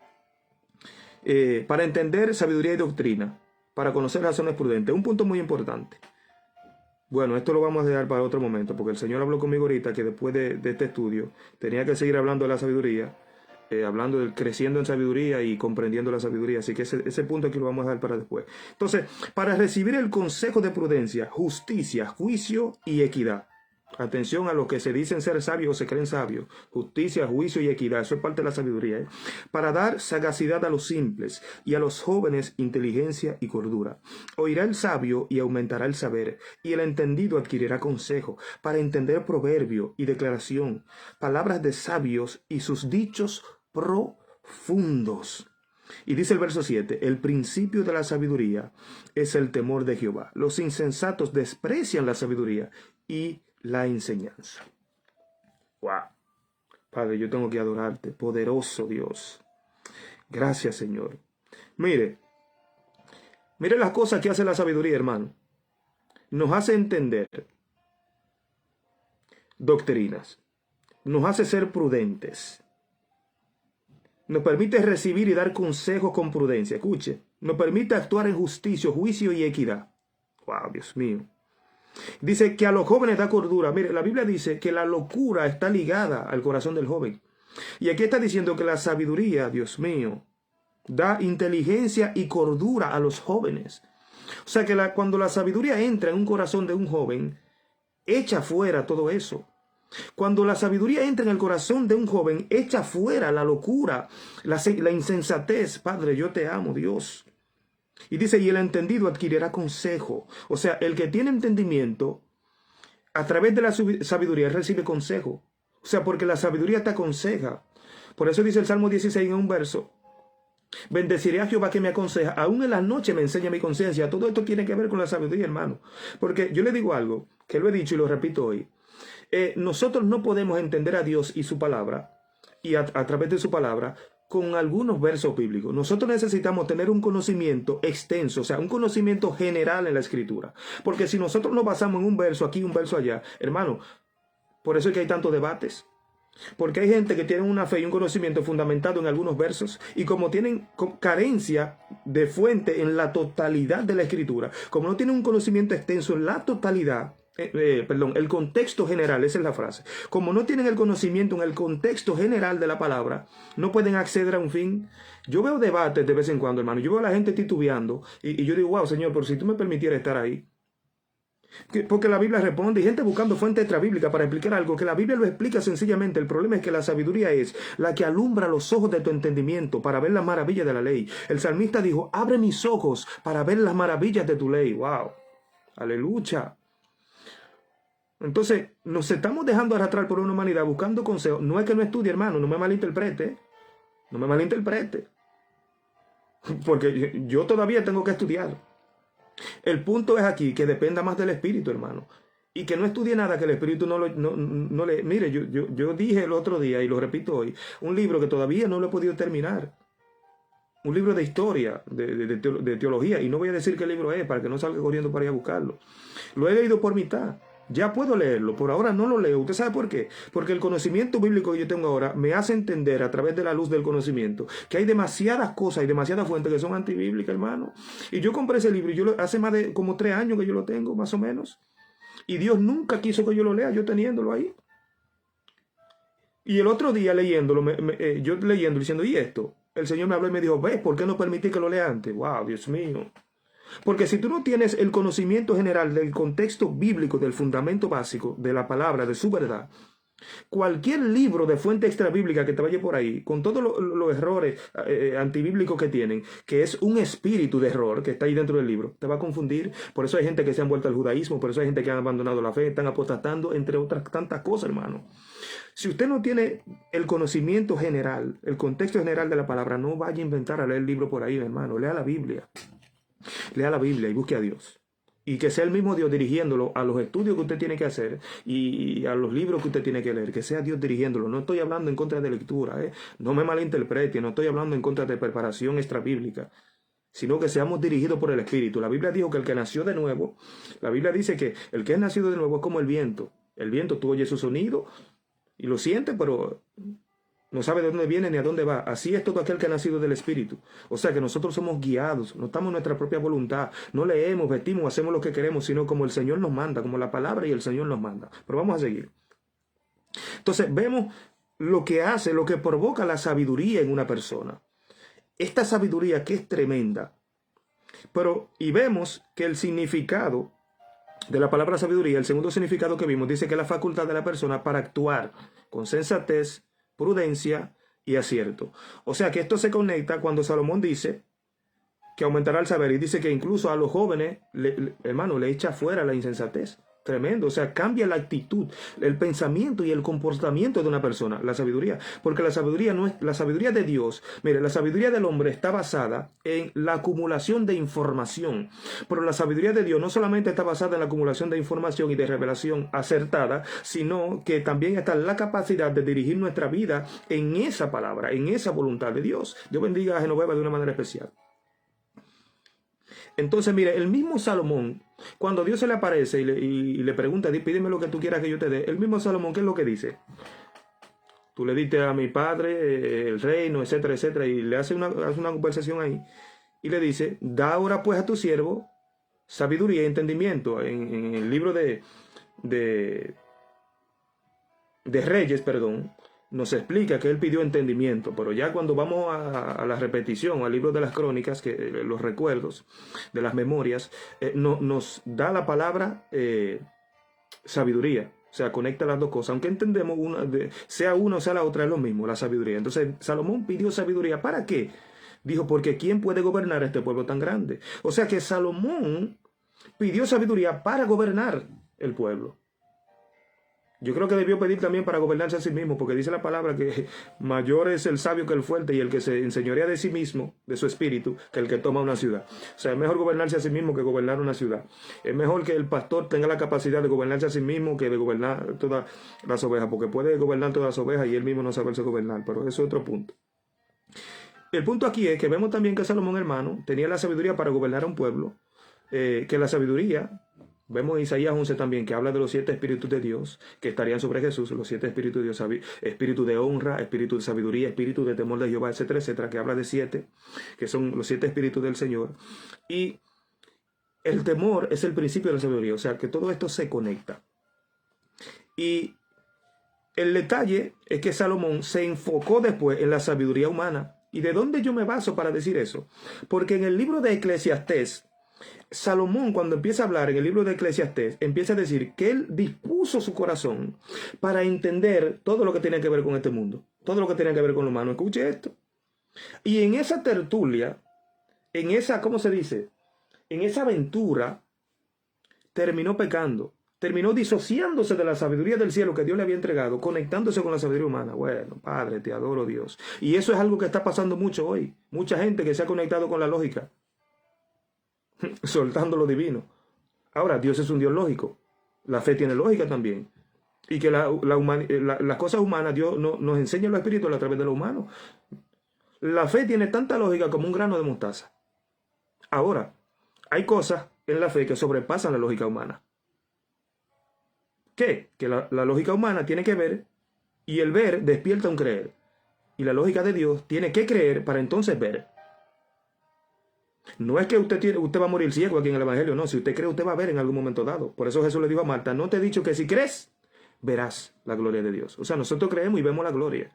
Para entender sabiduría y doctrina, para conocer razones prudentes. Un punto muy importante. Bueno, esto lo vamos a dejar para otro momento, porque el Señor habló conmigo ahorita que después de este estudio tenía que seguir hablando de la sabiduría. Hablando del creciendo en sabiduría y comprendiendo la sabiduría. Así que ese punto aquí lo vamos a dejar para después. Entonces, para recibir el consejo de prudencia, justicia, juicio y equidad. Atención a los que se dicen ser sabios o se creen sabios. Justicia, juicio y equidad. Eso es parte de la sabiduría. Para dar sagacidad a los simples y a los jóvenes inteligencia y cordura. Oirá el sabio y aumentará el saber. Y el entendido adquirirá consejo. Para entender proverbio y declaración. Palabras de sabios y sus dichos profundos. Y dice el verso 7, el principio de la sabiduría es el temor de Jehová. Los insensatos desprecian la sabiduría y la enseñanza. Wow. Padre, yo tengo que adorarte, poderoso Dios. Gracias, Señor. Mire las cosas que hace la sabiduría, hermano. Nos hace entender doctrinas. Nos hace ser prudentes. Nos permite recibir y dar consejos con prudencia. Escuche. Nos permite actuar en justicia, juicio y equidad. Wow, Dios mío. Dice que a los jóvenes da cordura. Mire, la Biblia dice que la locura está ligada al corazón del joven. Y aquí está diciendo que la sabiduría, Dios mío, da inteligencia y cordura a los jóvenes. O sea que cuando la sabiduría entra en un corazón de un joven, echa fuera todo eso. Cuando la sabiduría entra en el corazón de un joven, echa fuera la locura, la insensatez. Padre, yo te amo, Dios. Y dice, y el entendido adquirirá consejo. O sea, el que tiene entendimiento, a través de la sabiduría, recibe consejo. O sea, porque la sabiduría te aconseja. Por eso dice el Salmo 16 en un verso, bendeciré a Jehová que me aconseja, aún en la noche me enseña mi conciencia. Todo esto tiene que ver con la sabiduría, hermano. Porque yo le digo algo, que lo he dicho y lo repito hoy. Nosotros no podemos entender a Dios y su palabra, y a través de su palabra, con algunos versos bíblicos. Nosotros necesitamos tener un conocimiento extenso, o sea, un conocimiento general en la Escritura. Porque si nosotros nos basamos en un verso aquí, un verso allá, hermano, por eso es que hay tantos debates. Porque hay gente que tiene una fe y un conocimiento fundamentado en algunos versos, y como tienen carencia de fuente en la totalidad de la Escritura, como no tienen un conocimiento extenso en la totalidad, el contexto general, esa es la frase. Como no tienen el conocimiento en el contexto general de la palabra, no pueden acceder a un fin. Yo veo debates de vez en cuando, hermano. Yo veo a la gente titubeando y yo digo, wow, Señor, pero si tú me permitieras estar ahí. Porque la Biblia responde, y gente buscando fuente extrabíblica para explicar algo que la Biblia lo explica sencillamente. El problema es que la sabiduría es la que alumbra los ojos de tu entendimiento para ver las maravillas de la ley. El salmista dijo, abre mis ojos para ver las maravillas de tu ley. Wow, aleluya. Entonces, nos estamos dejando arrastrar por una humanidad buscando consejos. No es que no estudie, hermano, no me malinterprete. No me malinterprete. Porque yo todavía tengo que estudiar. El punto es aquí que dependa más del Espíritu, hermano. Y que no estudie nada que el Espíritu no le... Mire, yo dije el otro día, y lo repito hoy, un libro que todavía no lo he podido terminar. Un libro de historia, de teología. Y no voy a decir qué libro es para que no salga corriendo para ir a buscarlo. Lo he leído por mitad. Ya puedo leerlo, por ahora no lo leo. ¿Usted sabe por qué? Porque el conocimiento bíblico que yo tengo ahora me hace entender a través de la luz del conocimiento que hay demasiadas cosas y demasiadas fuentes que son antibíblicas, hermano. Y yo compré ese libro y hace más de como 3 años que yo lo tengo, más o menos. Y Dios nunca quiso que yo lo lea, yo teniéndolo ahí. Y el otro día leyéndolo, yo leyendo diciendo, ¿y esto? El Señor me habló y me dijo, ¿ves? ¿Por qué no permití que lo lea antes? ¡Wow, Dios mío! Porque si tú no tienes el conocimiento general del contexto bíblico, del fundamento básico de la palabra, de su verdad, cualquier libro de fuente extrabíblica que te vaya por ahí, con todos los errores antibíblicos que tienen, que es un espíritu de error que está ahí dentro del libro, te va a confundir. Por eso hay gente que se han vuelto al judaísmo, por eso hay gente que han abandonado la fe, están apostatando, entre otras tantas cosas, hermano. Si usted no tiene el conocimiento general, el contexto general de la palabra, no vaya a inventar a leer el libro por ahí, hermano. Lea la Biblia. Lea la Biblia y busque a Dios. Y que sea el mismo Dios dirigiéndolo a los estudios que usted tiene que hacer y a los libros que usted tiene que leer. Que sea Dios dirigiéndolo. No estoy hablando en contra de lectura. No me malinterprete. No estoy hablando en contra de preparación extrabíblica. Sino que seamos dirigidos por el Espíritu. La Biblia dijo que el que nació de nuevo, la Biblia dice que el que es nacido de nuevo es como el viento. El viento, tú oyes su sonido y lo sientes, pero no sabe de dónde viene ni a dónde va. Así es todo aquel que ha nacido del Espíritu. O sea que nosotros somos guiados, no estamos en nuestra propia voluntad. No leemos, vestimos, hacemos lo que queremos, sino como el Señor nos manda, como la palabra y el Señor nos manda. Pero vamos a seguir. Entonces vemos lo que hace, lo que provoca la sabiduría en una persona. Esta sabiduría que es tremenda. Y vemos que el significado de la palabra sabiduría, el segundo significado que vimos, dice que es la facultad de la persona para actuar con sensatez, prudencia y acierto. O sea que esto se conecta cuando Salomón dice que aumentará el saber, y dice que incluso a los jóvenes, hermano, le echa fuera la insensatez. Tremendo, o sea, cambia la actitud, el pensamiento y el comportamiento de una persona, la sabiduría, porque la sabiduría no es la sabiduría de Dios. Mire, la sabiduría del hombre está basada en la acumulación de información, pero la sabiduría de Dios no solamente está basada en la acumulación de información y de revelación acertada, sino que también está en la capacidad de dirigir nuestra vida en esa palabra, en esa voluntad de Dios. Dios bendiga a Genoveva de una manera especial. Entonces, mire, el mismo Salomón, cuando Dios se le aparece y le pregunta, pídeme lo que tú quieras que yo te dé, el mismo Salomón, ¿qué es lo que dice? Tú le diste a mi padre el reino, etcétera, etcétera, y le hace una conversación ahí, y le dice, da ahora pues a tu siervo sabiduría y entendimiento. En el libro de Reyes, perdón, nos explica que él pidió entendimiento, pero ya cuando vamos a la repetición, al libro de las crónicas, que los recuerdos de las memorias, nos da la palabra sabiduría. O sea, conecta las dos cosas, aunque entendemos sea una o sea la otra, es lo mismo, la sabiduría. Entonces, Salomón pidió sabiduría. ¿Para qué? Dijo, porque ¿quién puede gobernar este pueblo tan grande? O sea que Salomón pidió sabiduría para gobernar el pueblo. Yo creo que debió pedir también para gobernarse a sí mismo, porque dice la palabra que mayor es el sabio que el fuerte y el que se enseñorea de sí mismo, de su espíritu, que el que toma una ciudad. O sea, es mejor gobernarse a sí mismo que gobernar una ciudad. Es mejor que el pastor tenga la capacidad de gobernarse a sí mismo que de gobernar todas las ovejas, porque puede gobernar todas las ovejas y él mismo no saberse gobernar, pero eso es otro punto. El punto aquí es que vemos también que Salomón, hermano, tenía la sabiduría para gobernar a un pueblo, que la sabiduría... Vemos Isaías 11 también, que habla de los 7 espíritus de Dios que estarían sobre Jesús, los 7 espíritus de Dios, espíritu de honra, espíritu de sabiduría, espíritu de temor de Jehová, etcétera, etcétera, que habla de 7, que son los 7 espíritus del Señor. Y el temor es el principio de la sabiduría, o sea, que todo esto se conecta. Y el detalle es que Salomón se enfocó después en la sabiduría humana. ¿Y de dónde yo me baso para decir eso? Porque en el libro de Eclesiastés, Salomón, cuando empieza a hablar en el libro de Eclesiastés, empieza a decir que él dispuso su corazón para entender todo lo que tiene que ver con este mundo, todo lo que tiene que ver con lo humano. Escuche esto. Y en esa tertulia, en esa, ¿cómo se dice? En esa aventura, terminó pecando, terminó disociándose de la sabiduría del cielo que Dios le había entregado, conectándose con la sabiduría humana. Bueno, Padre, te adoro, Dios. Y eso es algo que está pasando mucho hoy. Mucha gente que se ha conectado con la lógica, soltando lo divino. Ahora, Dios es un Dios lógico. La fe tiene lógica también. Y que las cosas humanas, Dios nos enseña lo espiritual a través de lo humano. La fe tiene tanta lógica como un grano de mostaza. Ahora, hay cosas en la fe que sobrepasan la lógica humana. ¿Qué? Que la lógica humana tiene que ver, y el ver despierta un creer. Y la lógica de Dios tiene que creer para entonces ver. No es que usted va a morir ciego aquí en el Evangelio, no. Si usted cree, usted va a ver en algún momento dado. Por eso Jesús le dijo a Marta, no te he dicho que si crees, verás la gloria de Dios. O sea, nosotros creemos y vemos la gloria.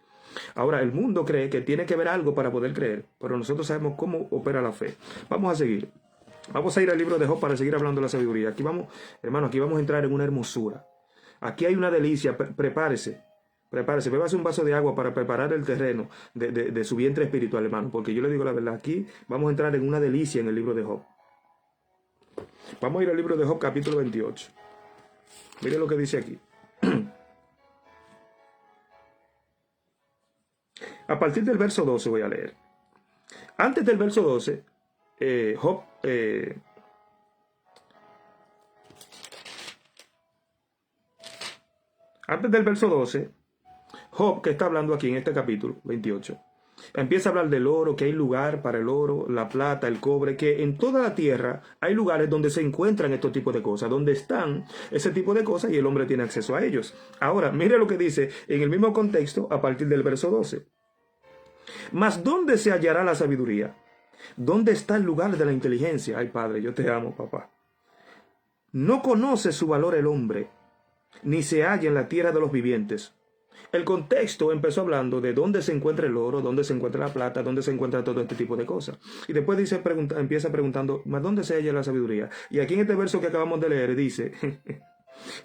Ahora, el mundo cree que tiene que ver algo para poder creer, pero nosotros sabemos cómo opera la fe. Vamos a seguir. Vamos a ir al libro de Job para seguir hablando de la sabiduría. Aquí vamos, hermano, aquí vamos a entrar en una hermosura. Aquí hay una delicia. Prepárese. Prepárese, bébase un vaso de agua para preparar el terreno de su vientre espiritual, hermano. Porque yo le digo la verdad, aquí vamos a entrar en una delicia en el libro de Job. Vamos a ir al libro de Job, capítulo 28. Mire lo que dice aquí. A partir del verso 12 voy a leer. Antes del verso 12, Job... antes del verso 12... Job, que está hablando aquí en este capítulo 28, empieza a hablar del oro, que hay lugar para el oro, la plata, el cobre, que en toda la tierra hay lugares donde se encuentran estos tipos de cosas, donde están ese tipo de cosas y el hombre tiene acceso a ellos. Ahora, mire lo que dice en el mismo contexto a partir del verso 12. Mas ¿dónde se hallará la sabiduría? ¿Dónde está el lugar de la inteligencia? Ay, Padre, yo te amo, papá. No conoce su valor el hombre, ni se halla en la tierra de los vivientes. El contexto empezó hablando de dónde se encuentra el oro, dónde se encuentra la plata, dónde se encuentra todo este tipo de cosas. Y después empieza preguntando, ¿más dónde se halla la sabiduría? Y aquí en este verso que acabamos de leer dice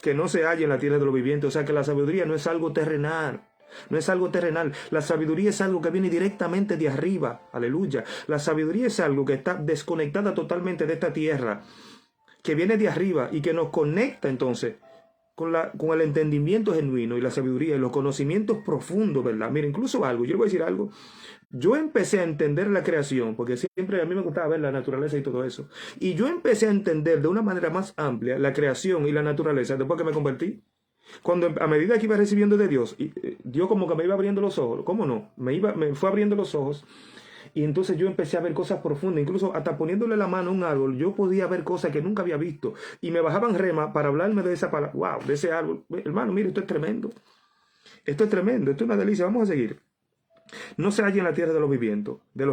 que no se halla en la tierra de los vivientes. O sea que la sabiduría no es algo terrenal. No es algo terrenal. La sabiduría es algo que viene directamente de arriba. Aleluya. La sabiduría es algo que está desconectada totalmente de esta tierra, que viene de arriba y que nos conecta entonces con el entendimiento genuino y la sabiduría y los conocimientos profundos, ¿verdad? Mira, incluso algo, yo le voy a decir algo. Yo empecé a entender la creación, porque siempre a mí me gustaba ver la naturaleza y todo eso. Y yo empecé a entender de una manera más amplia la creación y la naturaleza después que me convertí. Cuando a medida que iba recibiendo de Dios, Dios como que me iba abriendo los ojos. ¿Cómo no? Me fue abriendo los ojos. Y entonces yo empecé a ver cosas profundas, incluso hasta poniéndole la mano a un árbol, yo podía ver cosas que nunca había visto. Y me bajaban remas para hablarme de esa palabra. ¡Wow! De ese árbol. Hermano, mire, esto es tremendo. Esto es tremendo, esto es una delicia. Vamos a seguir. No se halla en la tierra de los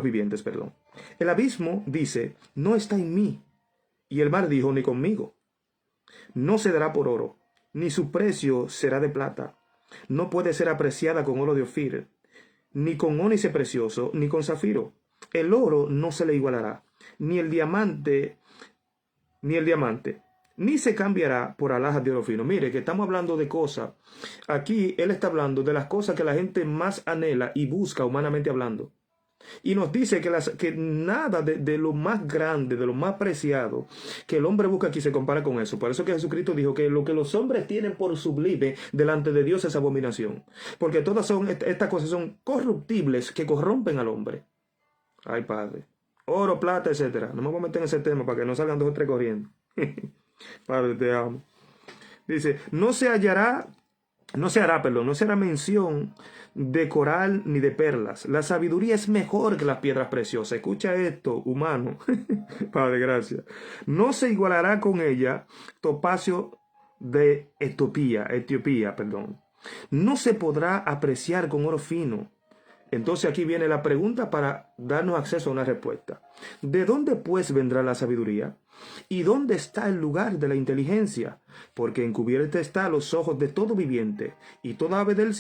vivientes, perdón. El abismo dice, no está en mí. Y el mar dijo, ni conmigo. No se dará por oro, ni su precio será de plata. No puede ser apreciada con oro de Ofir, ni con ónice precioso, ni con zafiro. El oro no se le igualará, ni el diamante, ni se cambiará por alhajas de oro fino. Mire, que estamos hablando de cosas. Aquí él está hablando de las cosas que la gente más anhela y busca humanamente hablando. Y nos dice que nada de lo más grande, de lo más preciado que el hombre busca aquí se compara con eso. Por eso que Jesucristo dijo que lo que los hombres tienen por sublime delante de Dios es abominación. Porque todas estas cosas son corruptibles que corrompen al hombre. Ay, Padre. Oro, plata, etcétera. No me voy a meter en ese tema para que no salgan dos o tres corriendo. Padre, te amo. Dice, no se hará mención de coral ni de perlas. La sabiduría es mejor que las piedras preciosas. Escucha esto, humano. Padre, gracias. No se igualará con ella topacio de Etiopía. No se podrá apreciar con oro fino. Entonces aquí viene la pregunta para darnos acceso a una respuesta. ¿De dónde pues vendrá la sabiduría? ¿Y dónde está el lugar de la inteligencia? Porque encubierta está a los ojos de todo viviente, y a toda ave del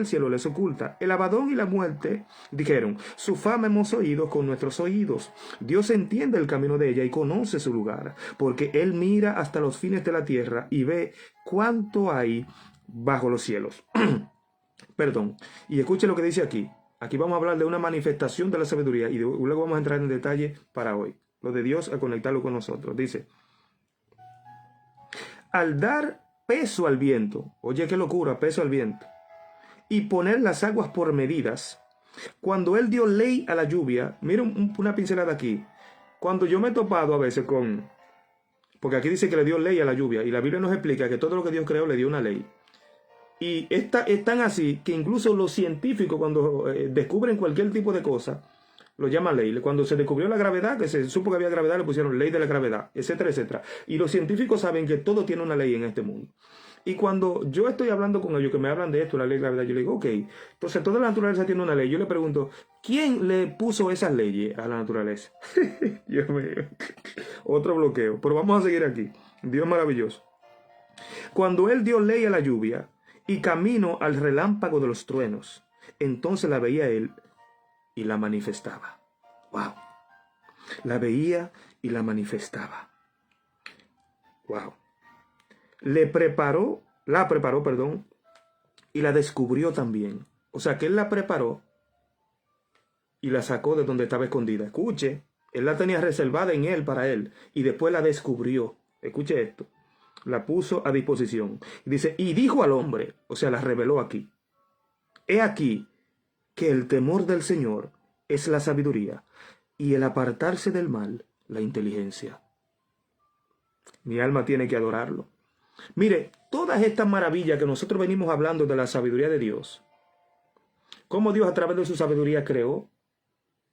cielo les oculta. El Abadón y la muerte dijeron, su fama hemos oído con nuestros oídos. Dios entiende el camino de ella y conoce su lugar, porque Él mira hasta los fines de la tierra y ve cuánto hay bajo los cielos. Perdón. Y escuche lo que dice aquí. Aquí vamos a hablar de una manifestación de la sabiduría y luego vamos a entrar en detalle para hoy. Lo de Dios a conectarlo con nosotros. Dice, al dar peso al viento, oye qué locura, peso al viento, y poner las aguas por medidas, cuando Él dio ley a la lluvia, miren una pincelada aquí, cuando yo me he topado a veces con, porque aquí dice que le dio ley a la lluvia, y la Biblia nos explica que todo lo que Dios creó le dio una ley. Y es tan así que incluso los científicos cuando descubren cualquier tipo de cosa, lo llaman ley. Cuando se descubrió la gravedad, que se supo que había gravedad, le pusieron ley de la gravedad, etcétera, etcétera. Y los científicos saben que todo tiene una ley en este mundo. Y cuando yo estoy hablando con ellos, que me hablan de esto, la ley de gravedad, yo le digo, ok, entonces toda la naturaleza tiene una ley. Yo le pregunto, ¿quién le puso esas leyes a la naturaleza? Dios mío. Otro bloqueo. Pero vamos a seguir aquí. Dios maravilloso. Cuando Él dio ley a la lluvia y camino al relámpago de los truenos, entonces la veía Él y la manifestaba. Wow. La veía y la manifestaba. Wow. La preparó, y la descubrió también. O sea que Él la preparó y la sacó de donde estaba escondida. Escuche, Él la tenía reservada en Él para Él y después la descubrió. Escuche esto. La puso a disposición. Y dice, y dijo al hombre, o sea, la reveló aquí. He aquí que el temor del Señor es la sabiduría y el apartarse del mal, la inteligencia. Mi alma tiene que adorarlo. Mire, todas estas maravillas que nosotros venimos hablando de la sabiduría de Dios, cómo Dios a través de su sabiduría creó,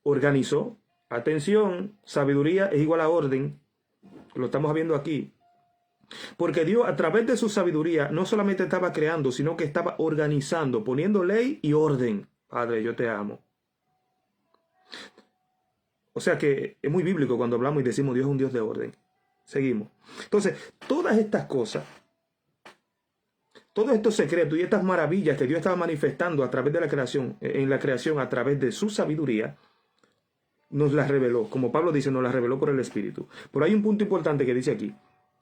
organizó. Atención, sabiduría es igual a orden. Lo estamos viendo aquí. Porque Dios a través de su sabiduría no solamente estaba creando, sino que estaba organizando, poniendo ley y orden. Padre, yo te amo. O sea que es muy bíblico cuando hablamos y decimos Dios es un Dios de orden. Seguimos. Entonces, todas estas cosas, todos estos secretos y estas maravillas que Dios estaba manifestando a través de la creación, en la creación a través de su sabiduría, nos las reveló. Como Pablo dice, nos las reveló por el Espíritu. Pero hay un punto importante que dice aquí.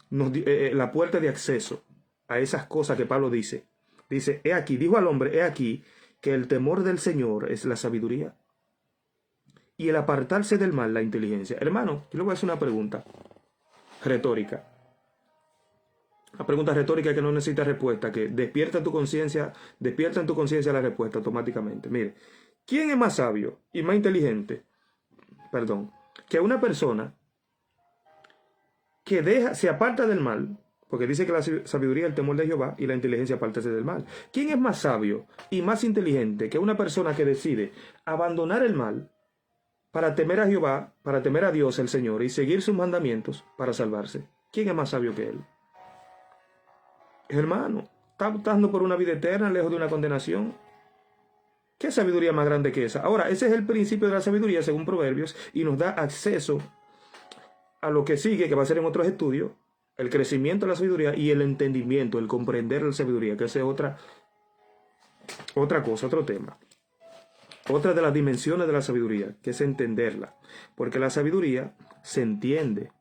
La puerta de acceso a esas cosas que Pablo dice. Dice, he aquí, dijo al hombre, he aquí que el temor del Señor es la sabiduría y el apartarse del mal, la inteligencia. Hermano, yo le voy a hacer una pregunta retórica. Una pregunta retórica que no necesita respuesta, que despierta en tu conciencia la respuesta automáticamente. Mire, ¿quién es más sabio y más inteligente? Que una persona que se aparta del mal, porque dice que la sabiduría es el temor de Jehová y la inteligencia apartarse del mal. ¿Quién es más sabio y más inteligente que una persona que decide abandonar el mal para temer a Jehová, para temer a Dios el Señor y seguir sus mandamientos para salvarse? ¿Quién es más sabio que él? Hermano, está optando por una vida eterna lejos de una condenación. ¿Qué sabiduría más grande que esa? Ahora, ese es el principio de la sabiduría según Proverbios y nos da acceso a lo que sigue, que va a ser en otros estudios, el crecimiento de la sabiduría y el entendimiento, el comprender la sabiduría, que esa es otra cosa, otro tema. Otra de las dimensiones de la sabiduría, que es entenderla. Porque la sabiduría se entiende.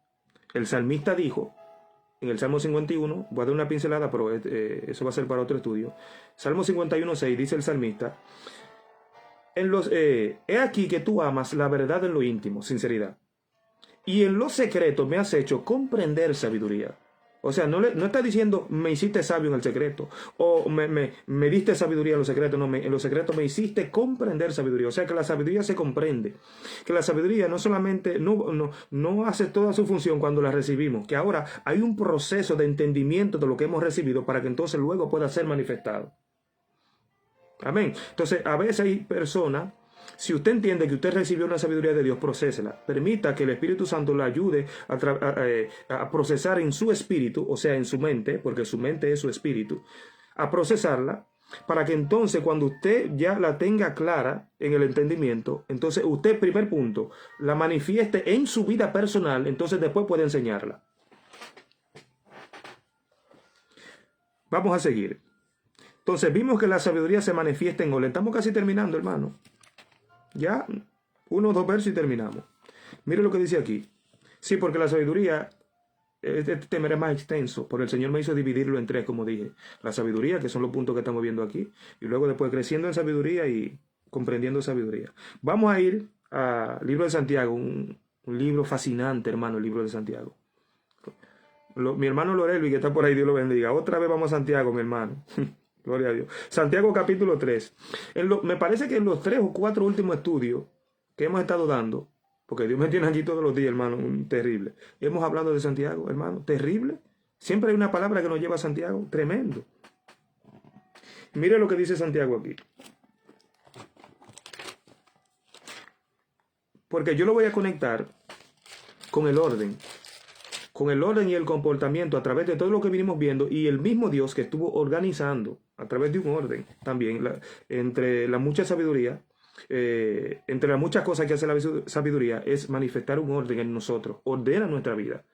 El salmista dijo, en el Salmo 51, voy a dar una pincelada, pero eso va a ser para otro estudio. Salmo 51:6 dice el salmista, he aquí que tú amas la verdad en lo íntimo, sinceridad. Y en lo secreto me has hecho comprender sabiduría. O sea, no está diciendo me hiciste sabio en el secreto o me diste sabiduría en lo secreto. No, en lo secreto me hiciste comprender sabiduría. O sea, que la sabiduría se comprende. Que la sabiduría no solamente no hace toda su función cuando la recibimos. Que ahora hay un proceso de entendimiento de lo que hemos recibido para que entonces luego pueda ser manifestado. Amén. Entonces, a veces hay personas, si usted entiende que usted recibió una sabiduría de Dios, procésela. Permita que el Espíritu Santo le ayude a procesar en su espíritu, o sea, en su mente, porque su mente es su espíritu, a procesarla, para que entonces cuando usted ya la tenga clara en el entendimiento, entonces usted, primer punto, la manifieste en su vida personal, entonces después puede enseñarla. Vamos a seguir. Entonces vimos que la sabiduría se manifiesta en orden. Estamos casi terminando, hermano. Ya, 1 o 2 versos y terminamos. Mire lo que dice aquí. Sí, porque la sabiduría, este tema es más extenso, porque el Señor me hizo dividirlo en 3, como dije. La sabiduría, que son los puntos que estamos viendo aquí, y luego después creciendo en sabiduría y comprendiendo sabiduría. Vamos a ir al libro de Santiago, un libro fascinante, hermano, el libro de Santiago. Mi hermano Lorelvi, que está por ahí, Dios lo bendiga. Otra vez vamos a Santiago, mi hermano. Gloria a Dios. Santiago capítulo 3. Me parece que en los 3 o 4 últimos estudios que hemos estado dando, porque Dios me tiene aquí todos los días, hermano, terrible. Hemos hablado de Santiago, hermano, terrible. Siempre hay una palabra que nos lleva a Santiago, tremendo. Mire lo que dice Santiago aquí. Porque yo lo voy a conectar con el orden. Con el orden y el comportamiento a través de todo lo que vinimos viendo y el mismo Dios que estuvo organizando a través de un orden también, entre la mucha sabiduría, entre las muchas cosas que hace la sabiduría, es manifestar un orden en nosotros. Ordena nuestra vida.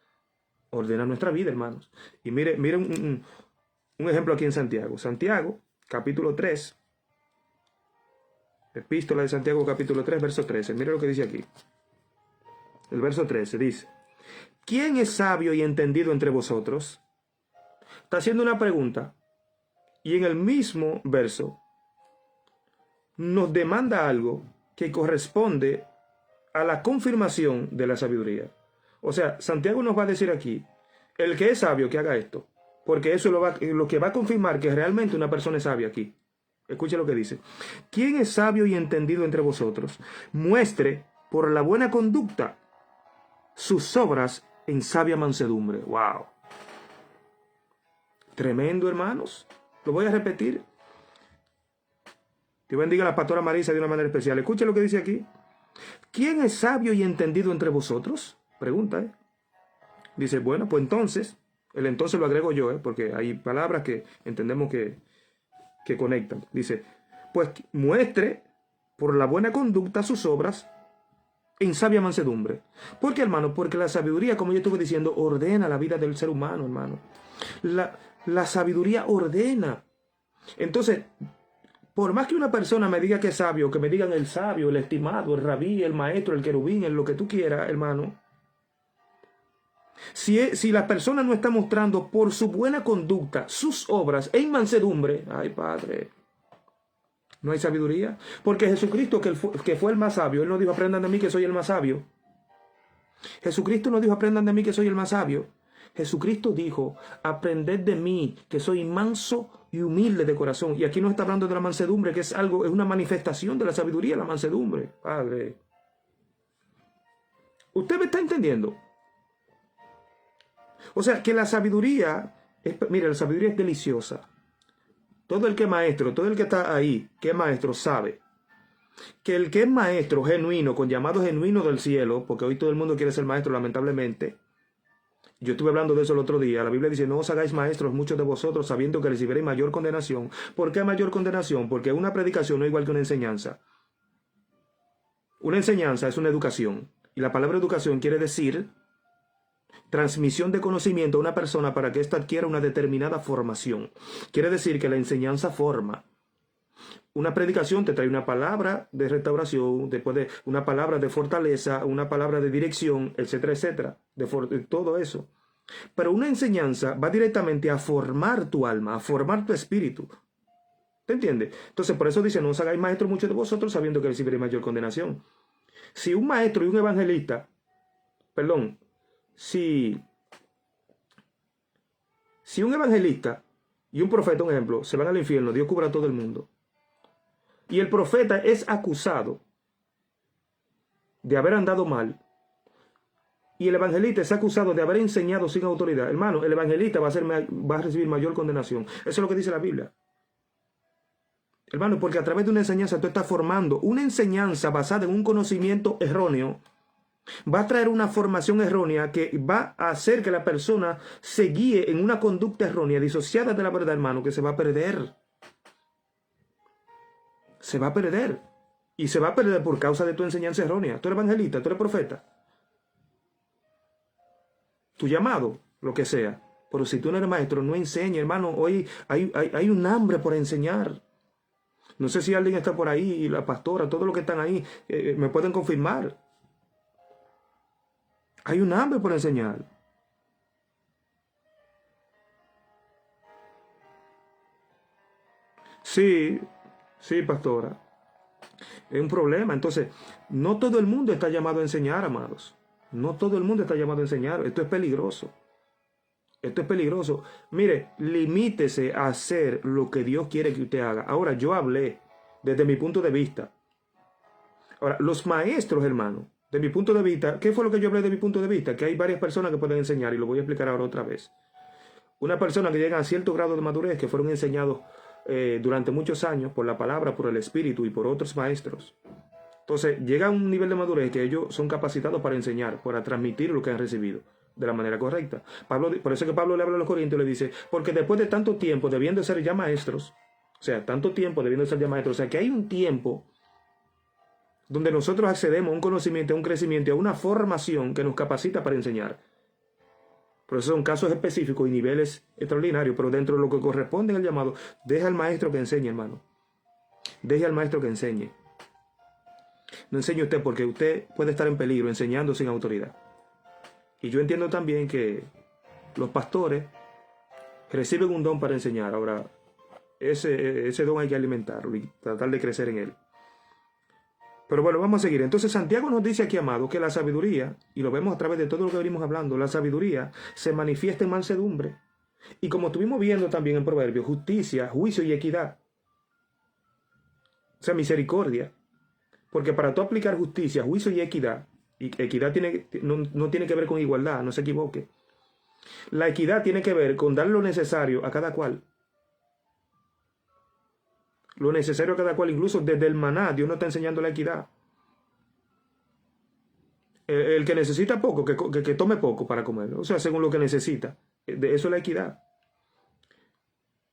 Ordena nuestra vida, hermanos. Y mire un ejemplo aquí en Santiago. Santiago, capítulo 3. Epístola de Santiago, capítulo 3, verso 13. Mire lo que dice aquí. El verso 13 dice: ¿quién es sabio y entendido entre vosotros? Está haciendo una pregunta. Y en el mismo verso nos demanda algo que corresponde a la confirmación de la sabiduría. O sea, Santiago nos va a decir aquí, el que es sabio que haga esto, porque eso es lo que va a confirmar que realmente una persona es sabia aquí. Escuche lo que dice. ¿Quién es sabio y entendido entre vosotros? Muestre por la buena conducta sus obras en sabia mansedumbre. ¡Wow! Tremendo, hermanos. Lo voy a repetir. Dios bendiga a la pastora Marisa de una manera especial. Escuche lo que dice aquí. ¿Quién es sabio y entendido entre vosotros? Pregunta, ¿eh? Dice, bueno, pues entonces, el entonces lo agrego yo, porque hay palabras que entendemos que conectan. Dice, pues muestre por la buena conducta sus obras en sabia mansedumbre. ¿Por qué, hermano? Porque la sabiduría, como yo estuve diciendo, ordena la vida del ser humano, hermano. La sabiduría ordena. Entonces, por más que una persona me diga que es sabio, que me digan el sabio, el estimado, el rabí, el maestro, el querubín, el lo que tú quieras, hermano. Si la persona no está mostrando por su buena conducta sus obras en mansedumbre, ay, Padre, no hay sabiduría. Porque Jesucristo, que fue el más sabio, Él no dijo aprendan de mí que soy el más sabio. Jesucristo no dijo aprendan de mí que soy el más sabio. Jesucristo dijo aprended de mí que soy manso y humilde de corazón. Y aquí no está hablando de la mansedumbre, que es una manifestación de la sabiduría, la mansedumbre. Padre, ¿usted me está entendiendo? O sea, que la sabiduría, mire, la sabiduría es deliciosa. Todo el que es maestro, todo el que está ahí, que es maestro, sabe que el que es maestro genuino, con llamado genuino del cielo, porque hoy todo el mundo quiere ser maestro, lamentablemente. Yo estuve hablando de eso el otro día. La Biblia dice, no os hagáis maestros muchos de vosotros, sabiendo que recibiréis mayor condenación. ¿Por qué mayor condenación? Porque una predicación no es igual que una enseñanza. Una enseñanza es una educación. Y la palabra educación quiere decir transmisión de conocimiento a una persona para que ésta adquiera una determinada formación. Quiere decir que la enseñanza forma. Una predicación te trae una palabra de restauración, después de una palabra de fortaleza, una palabra de dirección, etcétera, etcétera, de todo eso. Pero una enseñanza va directamente a formar tu alma, a formar tu espíritu. ¿Te entiendes? Entonces, por eso dice, no os hagáis maestros muchos de vosotros sabiendo que recibiréis mayor condenación. Si un maestro y un evangelista, perdón, si un evangelista y un profeta, un ejemplo, se van al infierno, Dios cubra a todo el mundo, y el profeta es acusado de haber andado mal, y el evangelista es acusado de haber enseñado sin autoridad, hermano, el evangelista va a recibir mayor condenación. Eso es lo que dice la Biblia. Hermano, porque a través de una enseñanza tú estás formando una enseñanza basada en un conocimiento erróneo. Va a traer una formación errónea que va a hacer que la persona se guíe en una conducta errónea, disociada de la verdad, hermano, que se va a perder. Se va a perder. Y se va a perder por causa de tu enseñanza errónea. Tú eres evangelista, tú eres profeta. Tu llamado, lo que sea. Pero si tú no eres maestro, no enseña, hermano. Hoy hay un hambre por enseñar. No sé si alguien está por ahí, y la pastora, todos los que están ahí, me pueden confirmar. Hay un hambre por enseñar. Sí, sí, pastora. Es un problema. Entonces, no todo el mundo está llamado a enseñar, amados. No todo el mundo está llamado a enseñar. Esto es peligroso. Esto es peligroso. Mire, limítese a hacer lo que Dios quiere que usted haga. Ahora, yo hablé desde mi punto de vista. Ahora, los maestros, hermano, de mi punto de vista, ¿qué fue lo que yo hablé de mi punto de vista? Que hay varias personas que pueden enseñar, y lo voy a explicar ahora otra vez. Una persona que llega a cierto grado de madurez, que fueron enseñados durante muchos años por la palabra, por el espíritu y por otros maestros. Entonces, llega a un nivel de madurez que ellos son capacitados para enseñar, para transmitir lo que han recibido de la manera correcta. Por eso que Pablo le habla a los Corintios y le dice, porque después de tanto tiempo debiendo ser ya maestros, o sea, tanto tiempo debiendo ser ya maestros, o sea, que hay un tiempo donde nosotros accedemos a un conocimiento, a un crecimiento, a una formación que nos capacita para enseñar. Por eso son casos específicos y niveles extraordinarios, pero dentro de lo que corresponde al llamado, deja al maestro que enseñe, hermano. Deje al maestro que enseñe. No enseñe usted, porque usted puede estar en peligro enseñando sin autoridad. Y yo entiendo también que los pastores reciben un don para enseñar. Ahora, ese don hay que alimentarlo y tratar de crecer en él. Pero bueno, vamos a seguir. Entonces Santiago nos dice aquí, amado, que la sabiduría, y lo vemos a través de todo lo que venimos hablando, la sabiduría se manifiesta en mansedumbre. Y como estuvimos viendo también en Proverbios, justicia, juicio y equidad. O sea, misericordia. Porque para tú aplicar justicia, juicio y equidad no tiene que ver con igualdad, no se equivoque. La equidad tiene que ver con dar lo necesario a cada cual. Lo necesario a cada cual, incluso desde el maná, Dios nos está enseñando la equidad. El que necesita poco, que tome poco para comer. O sea, según lo que necesita. De eso es la equidad.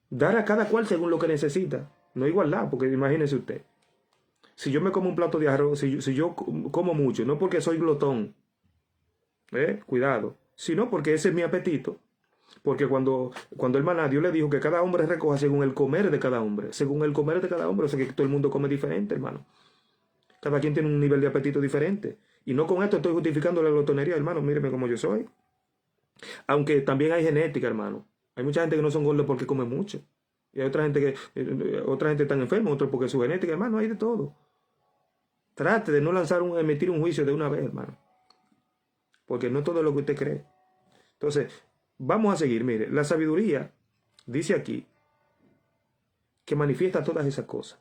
Dar a cada cual según lo que necesita. No igualdad, porque imagínese usted. Si yo me como un plato de arroz, si yo como mucho, no porque soy glotón, cuidado, sino porque ese es mi apetito. Porque cuando el maná, Dios le dijo que cada hombre recoja según el comer de cada hombre. Según el comer de cada hombre, o sea que todo el mundo come diferente, hermano. Cada quien tiene un nivel de apetito diferente. Y no con esto estoy justificando la glotonería, hermano. Míreme cómo yo soy. Aunque también hay genética, hermano. Hay mucha gente que no son gordos porque come mucho. Y hay otra gente está enferma, otros porque su genética, hermano, hay de todo. Trate de no emitir un juicio de una vez, hermano. Porque no todo es lo que usted cree. Entonces, vamos a seguir. Mire, la sabiduría dice aquí que manifiesta todas esas cosas.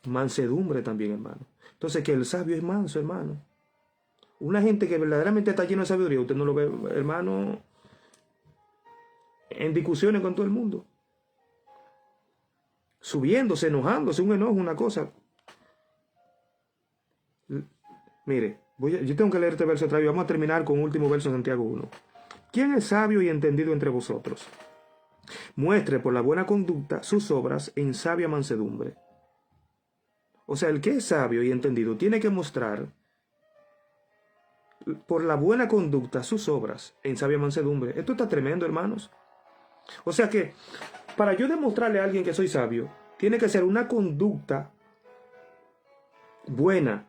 Mansedumbre también, hermano. Entonces, que el sabio es manso, hermano. Una gente que verdaderamente está llena de sabiduría, usted no lo ve, hermano, en discusiones con todo el mundo. Subiéndose, enojándose, un enojo, una cosa. Mire, yo tengo que leer este verso otra vez. Vamos a terminar con el último verso de Santiago 1. ¿Quién es sabio y entendido entre vosotros? Muestre por la buena conducta sus obras en sabia mansedumbre. O sea, el que es sabio y entendido tiene que mostrar por la buena conducta sus obras en sabia mansedumbre. Esto está tremendo, hermanos. O sea que para yo demostrarle a alguien que soy sabio, tiene que ser una conducta buena,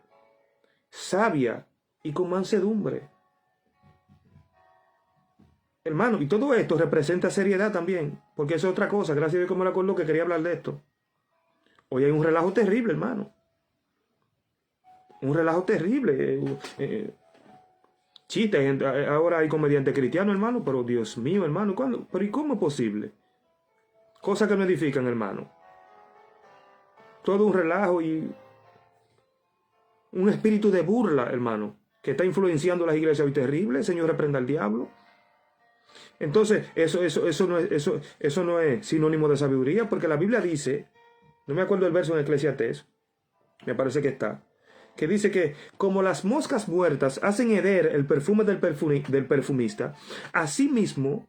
sabia y con mansedumbre. Hermano, y todo esto representa seriedad también, porque eso es otra cosa. Gracias a Dios que me lo acuerdo que quería hablar de esto. Hoy hay un relajo terrible, hermano. Un relajo terrible. Chistes, ahora hay comediantes cristianos, hermano, pero Dios mío, hermano, ¿cuándo? ¿Pero y cómo es posible? Cosas que no edifican, hermano. Todo un relajo y un espíritu de burla, hermano, que está influenciando las iglesias hoy terrible. Señor, reprenda al diablo. Entonces, eso no es sinónimo de sabiduría, porque la Biblia dice, no me acuerdo el verso en Eclesiastés, me parece que dice que como las moscas muertas hacen heder el perfume del perfumista, asimismo,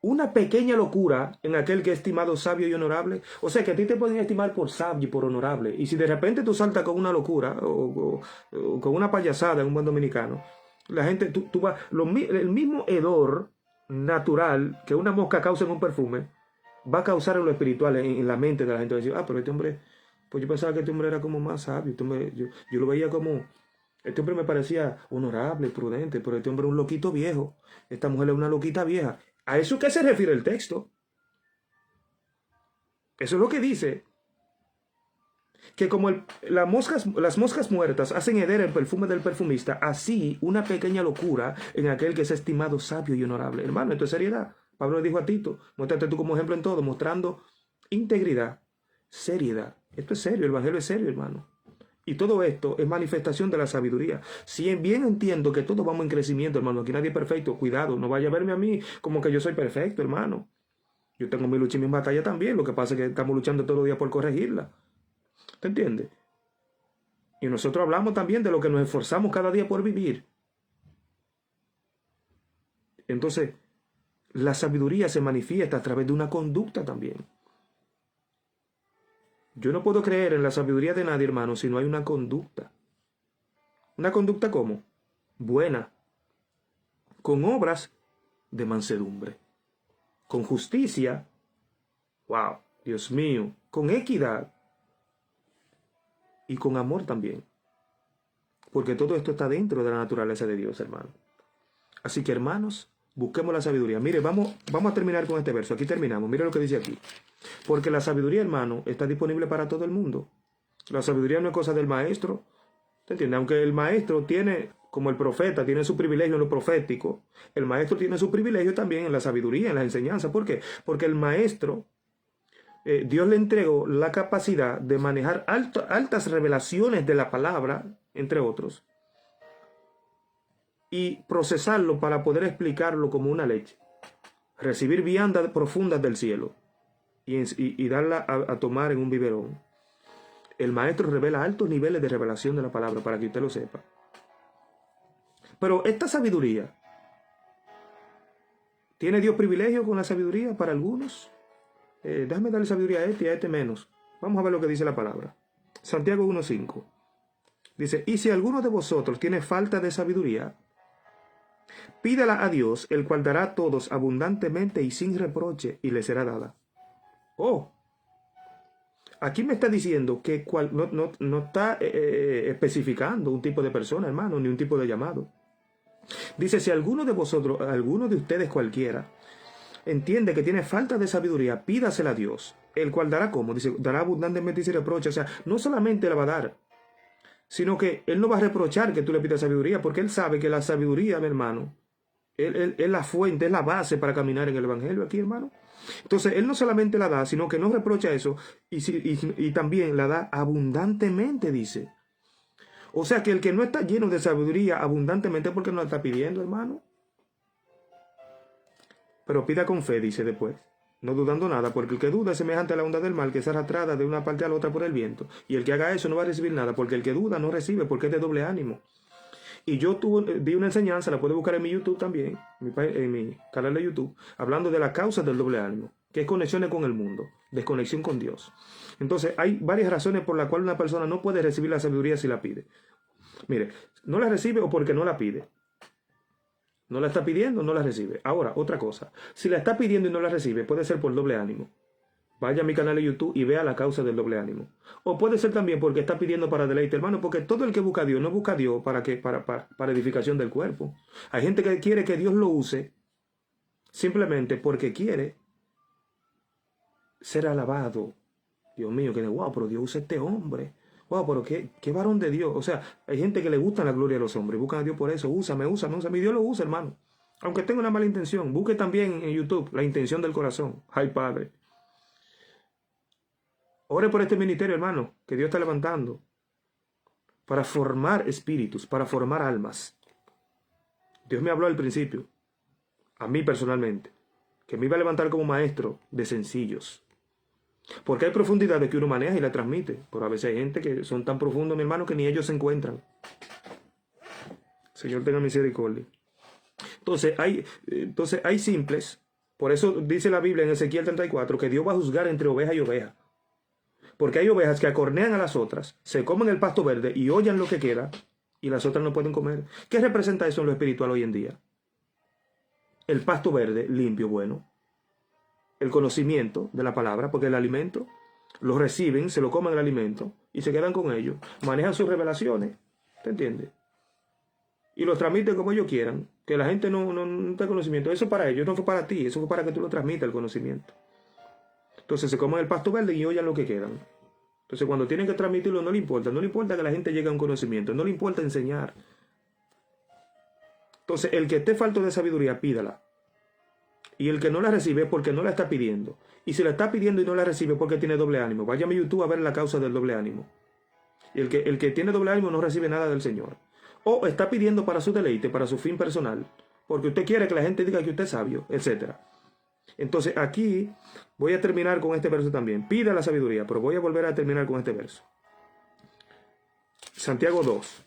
una pequeña locura en aquel que es estimado sabio y honorable. O sea, que a ti te pueden estimar por sabio y por honorable. Y si de repente tú saltas con una locura o con una payasada en un buen dominicano, la gente, tú vas, el mismo hedor natural que una mosca causa en un perfume, va a causar en lo espiritual, en la mente de la gente. Va a decir, pero este hombre, pues yo pensaba que este hombre era como más sabio. Yo lo veía como, este hombre me parecía honorable, prudente, pero este hombre es un loquito viejo. Esta mujer es una loquita vieja. ¿A eso qué se refiere el texto? Eso es lo que dice. Que como las moscas muertas hacen heder el perfume del perfumista, así una pequeña locura en aquel que es estimado sabio y honorable. Hermano, esto es seriedad. Pablo le dijo a Tito, muéstrate tú como ejemplo en todo, mostrando integridad, seriedad. Esto es serio, el evangelio es serio, hermano. Y todo esto es manifestación de la sabiduría. Si bien entiendo que todos vamos en crecimiento, hermano, aquí nadie es perfecto, cuidado, no vaya a verme a mí como que yo soy perfecto, hermano. Yo tengo mi lucha y mi batalla también, lo que pasa es que estamos luchando todos los días por corregirla. ¿Te entiendes? Y nosotros hablamos también de lo que nos esforzamos cada día por vivir. Entonces, la sabiduría se manifiesta a través de una conducta también. Yo no puedo creer en la sabiduría de nadie, hermano, si no hay una conducta. ¿Una conducta cómo? Buena. Con obras de mansedumbre. Con justicia. Wow, Dios mío. Con equidad. Y con amor también. Porque todo esto está dentro de la naturaleza de Dios, hermano. Así que, hermanos, busquemos la sabiduría. Mire, vamos a terminar con este verso. Aquí terminamos. Mire lo que dice aquí. Porque la sabiduría, hermano, está disponible para todo el mundo. La sabiduría no es cosa del maestro. ¿Te entiendes? Aunque el maestro tiene, como el profeta, tiene su privilegio en lo profético, el maestro tiene su privilegio también en la sabiduría, en la enseñanza. ¿Por qué? Porque el maestro, Dios le entregó la capacidad de manejar altas revelaciones de la palabra, entre otros, y procesarlo para poder explicarlo como una leche. Recibir viandas profundas del cielo y darla a tomar en un biberón. El maestro revela altos niveles de revelación de la palabra, para que usted lo sepa. Pero esta sabiduría, ¿tiene Dios privilegio con la sabiduría para algunos? Déjame darle sabiduría a este y a este menos. Vamos a ver lo que dice la palabra. Santiago 1:5. Dice, y si alguno de vosotros tiene falta de sabiduría, pídala a Dios, el cual dará a todos abundantemente y sin reproche, y le será dada. Oh, aquí me está diciendo que no está especificando un tipo de persona, hermano, ni un tipo de llamado. Dice, si alguno de vosotros, alguno de ustedes cualquiera, entiende que tiene falta de sabiduría, pídasela a Dios, el cual dará como, dice, dará abundantemente y sin reproche. O sea, no solamente la va a dar, sino que Él no va a reprochar que tú le pidas sabiduría, porque Él sabe que la sabiduría, mi hermano, es la fuente, es la base para caminar en el evangelio aquí, hermano. Entonces, Él no solamente la da, sino que no reprocha eso, y también la da abundantemente, dice. O sea, que el que no está lleno de sabiduría abundantemente, porque no la está pidiendo, hermano. Pero pida con fe, dice después, no dudando nada, porque el que duda es semejante a la onda del mar, que es arrastrada de una parte a la otra por el viento. Y el que haga eso no va a recibir nada, porque el que duda no recibe, porque es de doble ánimo. Y yo di una enseñanza, la puedes buscar en mi YouTube también, en mi canal de YouTube, hablando de las causas del doble ánimo, que es conexiones con el mundo, desconexión con Dios. Entonces, hay varias razones por las cuales una persona no puede recibir la sabiduría si la pide. Mire, no la recibe o porque no la pide. No la está pidiendo, no la recibe. Ahora, otra cosa. Si la está pidiendo y no la recibe, puede ser por doble ánimo. Vaya a mi canal de YouTube y vea la causa del doble ánimo. O puede ser también porque está pidiendo para deleite, hermano, porque todo el que busca a Dios no busca a Dios para edificación del cuerpo. Hay gente que quiere que Dios lo use simplemente porque quiere ser alabado. Dios mío, que wow, pero Dios usa a este hombre. Wow, pero qué varón de Dios. O sea, hay gente que le gusta la gloria de los hombres. Buscan a Dios por eso. Úsame. Mi Dios lo usa, hermano. Aunque tenga una mala intención. Busque también en YouTube la intención del corazón. Ay, Padre. Ore por este ministerio, hermano, que Dios está levantando. Para formar espíritus, para formar almas. Dios me habló al principio. A mí personalmente. Que me iba a levantar como maestro de sencillos. Porque hay profundidades que uno maneja y la transmite. Pero a veces hay gente que son tan profundos, mi hermano, que ni ellos se encuentran. Señor, tenga misericordia. Entonces hay simples. Por eso dice la Biblia en Ezequiel 34 que Dios va a juzgar entre oveja y oveja. Porque hay ovejas que acornean a las otras, se comen el pasto verde y hollan lo que queda, y las otras no pueden comer. ¿Qué representa eso en lo espiritual hoy en día? El pasto verde, limpio, bueno. El conocimiento de la palabra, porque el alimento lo reciben, se lo comen el alimento y se quedan con ellos, manejan sus revelaciones, ¿te entiendes? Y los transmiten como ellos quieran, que la gente no tenga conocimiento. Eso para ellos, no fue para ti, eso fue para que tú lo transmitas el conocimiento. Entonces se comen el pasto verde y oyan lo que quedan. Entonces cuando tienen que transmitirlo no le importa que la gente llegue a un conocimiento, no le importa enseñar. Entonces el que esté falto de sabiduría, pídala. Y el que no la recibe es porque no la está pidiendo. Y si la está pidiendo y no la recibe es porque tiene doble ánimo. Vaya a mi YouTube a ver la causa del doble ánimo. Y el que tiene doble ánimo no recibe nada del Señor. O está pidiendo para su deleite, para su fin personal. Porque usted quiere que la gente diga que usted es sabio, etc. Entonces aquí voy a terminar con este verso también. Pida la sabiduría, pero voy a volver a terminar con este verso. Santiago 2.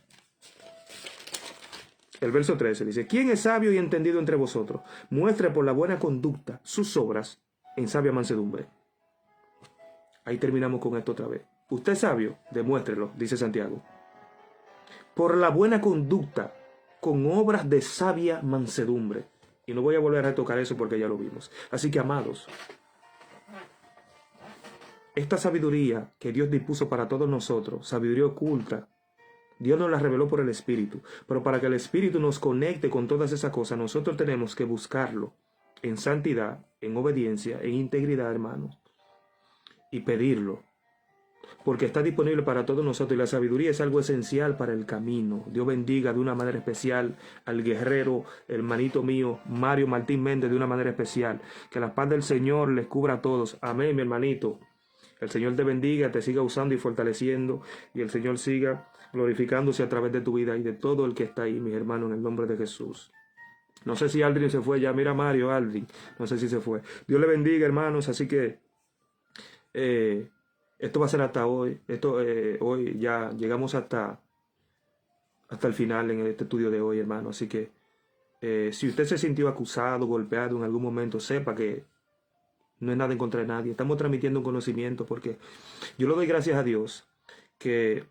El verso 13 dice, ¿quién es sabio y entendido entre vosotros? Muestre por la buena conducta sus obras en sabia mansedumbre. Ahí terminamos con esto otra vez. Usted es sabio, demuéstrelo, dice Santiago. Por la buena conducta, con obras de sabia mansedumbre. Y no voy a volver a retocar eso porque ya lo vimos. Así que, amados, esta sabiduría que Dios dispuso para todos nosotros, sabiduría oculta, Dios nos la reveló por el Espíritu, pero para que el Espíritu nos conecte con todas esas cosas, nosotros tenemos que buscarlo en santidad, en obediencia, en integridad, hermanos, y pedirlo, porque está disponible para todos nosotros y la sabiduría es algo esencial para el camino. Dios bendiga de una manera especial al guerrero, hermanito mío, Mario Martín Méndez, de una manera especial. Que la paz del Señor les cubra a todos. Amén, mi hermanito. El Señor te bendiga, te siga usando y fortaleciendo, y el Señor siga glorificándose a través de tu vida y de todo el que está ahí, mis hermanos, en el nombre de Jesús. No sé si Aldrin se fue ya. Mira Mario, Aldrin. No sé si se fue. Dios le bendiga, hermanos. Así que esto va a ser hasta hoy. Hoy ya llegamos hasta el final en este estudio de hoy, hermano. Así que si usted se sintió acusado, golpeado en algún momento, sepa que no es nada en contra de nadie. Estamos transmitiendo un conocimiento porque yo le doy gracias a Dios que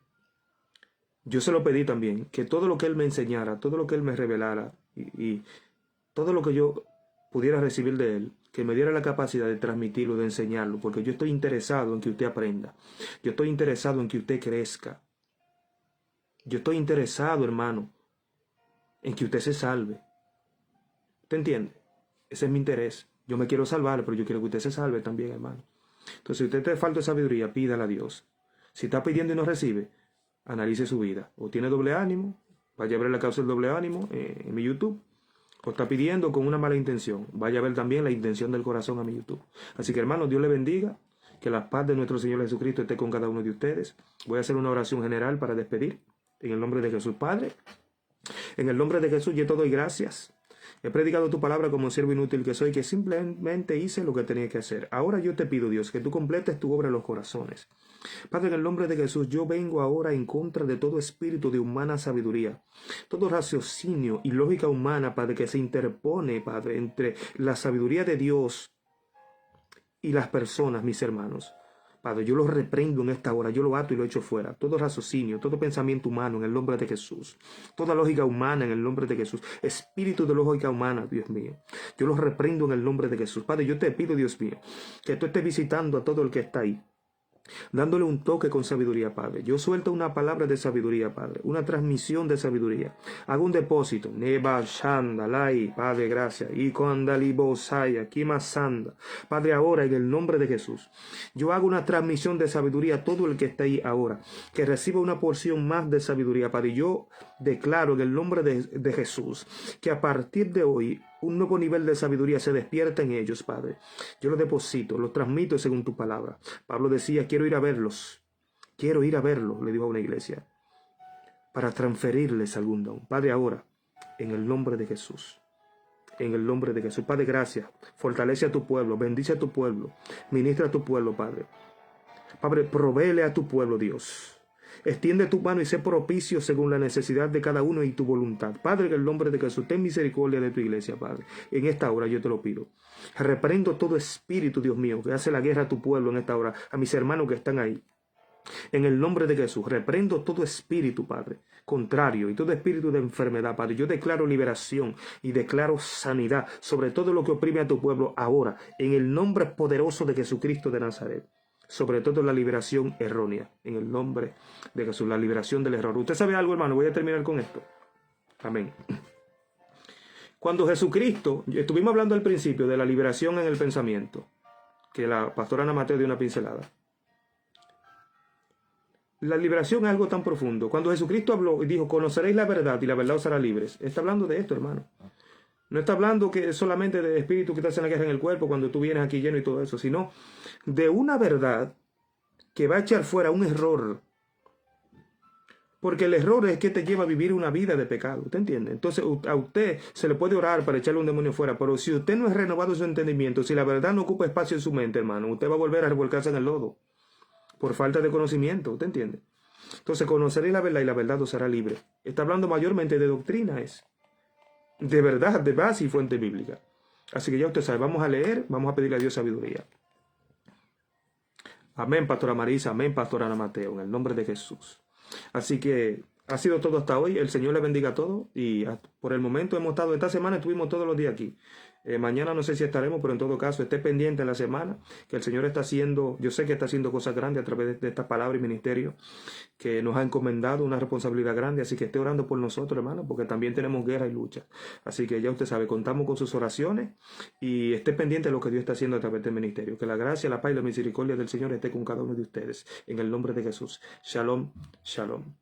yo se lo pedí también, que todo lo que Él me enseñara, todo lo que Él me revelara y todo lo que yo pudiera recibir de Él, que me diera la capacidad de transmitirlo, de enseñarlo, porque yo estoy interesado en que usted aprenda. Yo estoy interesado en que usted crezca. Yo estoy interesado, hermano, en que usted se salve. ¿Usted entiende? Ese es mi interés. Yo me quiero salvar, pero yo quiero que usted se salve también, hermano. Entonces, si usted te falta de sabiduría, pídala a Dios. Si está pidiendo y no recibe, analice su vida. O tiene doble ánimo, vaya a ver la causa del doble ánimo en mi YouTube. O está pidiendo con una mala intención, vaya a ver también la intención del corazón a mi YouTube. Así que, hermanos, Dios le bendiga. Que la paz de nuestro Señor Jesucristo esté con cada uno de ustedes. Voy a hacer una oración general para despedir. En el nombre de Jesús, Padre. En el nombre de Jesús, yo te doy gracias. He predicado tu palabra como siervo inútil que soy, que simplemente hice lo que tenía que hacer. Ahora yo te pido, Dios, que tú completes tu obra en los corazones. Padre, en el nombre de Jesús, yo vengo ahora en contra de todo espíritu de humana sabiduría, todo raciocinio y lógica humana, Padre, que se interpone, Padre, entre la sabiduría de Dios y las personas, mis hermanos. Padre, yo lo reprendo en esta hora, yo lo ato y lo echo fuera. Todo raciocinio, todo pensamiento humano en el nombre de Jesús. Toda lógica humana en el nombre de Jesús. Espíritu de lógica humana, Dios mío. Yo lo reprendo en el nombre de Jesús. Padre, yo te pido, Dios mío, que tú estés visitando a todo el que está ahí, dándole un toque con sabiduría, Padre. Yo suelto una palabra de sabiduría, Padre, una transmisión de sabiduría. Hago un depósito. Neba Shanda, Lai, Padre, gracias. Y Condalibo Saya, Kimasanda. Padre, ahora en el nombre de Jesús, yo hago una transmisión de sabiduría a todo el que está ahí ahora, que reciba una porción más de sabiduría, Padre. Yo declaro en el nombre de Jesús que a partir de hoy un nuevo nivel de sabiduría se despierta en ellos, Padre. Yo lo deposito, lo transmito según tu palabra. Pablo decía, quiero ir a verlos, le dijo a una iglesia, para transferirles algún don. Padre, ahora, en el nombre de Jesús, en el nombre de Jesús, Padre, gracias, fortalece a tu pueblo, bendice a tu pueblo, ministra a tu pueblo, Padre. Padre, provéele a tu pueblo, Dios. Extiende tu mano y sé propicio según la necesidad de cada uno y tu voluntad. Padre, en el nombre de Jesús, ten misericordia de tu iglesia, Padre. En esta hora yo te lo pido. Reprendo todo espíritu, Dios mío, que hace la guerra a tu pueblo en esta hora, a mis hermanos que están ahí. En el nombre de Jesús, reprendo todo espíritu, Padre, contrario, y todo espíritu de enfermedad, Padre. Yo declaro liberación y declaro sanidad sobre todo lo que oprime a tu pueblo ahora, en el nombre poderoso de Jesucristo de Nazaret. Sobre todo la liberación errónea, en el nombre de Jesús, la liberación del error. ¿Usted sabe algo, hermano? Voy a terminar con esto. Amén. Cuando Jesucristo, estuvimos hablando al principio de la liberación en el pensamiento, que la pastora Ana Mateo dio una pincelada. La liberación es algo tan profundo. Cuando Jesucristo habló y dijo, conoceréis la verdad y la verdad os hará libres, está hablando de esto, hermano. No está hablando que solamente de espíritu que te hacen la guerra en el cuerpo cuando tú vienes aquí lleno y todo eso, sino de una verdad que va a echar fuera un error. Porque el error es que te lleva a vivir una vida de pecado, ¿usted entiende? Entonces a usted se le puede orar para echarle un demonio fuera, pero si usted no es renovado en su entendimiento, si la verdad no ocupa espacio en su mente, hermano, usted va a volver a revolcarse en el lodo por falta de conocimiento, ¿usted entiende? Entonces conoceréis la verdad y la verdad os hará libre. Está hablando mayormente de doctrina, de verdad, de base y fuente bíblica. Así que ya usted sabe, vamos a leer, vamos a pedirle a Dios sabiduría. Amén, pastora Marisa, amén, pastora Ana Mateo, en el nombre de Jesús. Así que ha sido todo hasta hoy, el Señor le bendiga a todos y por el momento hemos estado, esta semana estuvimos todos los días aquí. Mañana no sé si estaremos, pero en todo caso esté pendiente en la semana que el Señor está haciendo, yo sé que está haciendo cosas grandes a través de esta palabra y ministerio que nos ha encomendado una responsabilidad grande, así que esté orando por nosotros, hermano, porque también tenemos guerra y lucha. Así que ya usted sabe, contamos con sus oraciones y esté pendiente de lo que Dios está haciendo a través del ministerio. Que la gracia, la paz y la misericordia del Señor esté con cada uno de ustedes. En el nombre de Jesús. Shalom, shalom.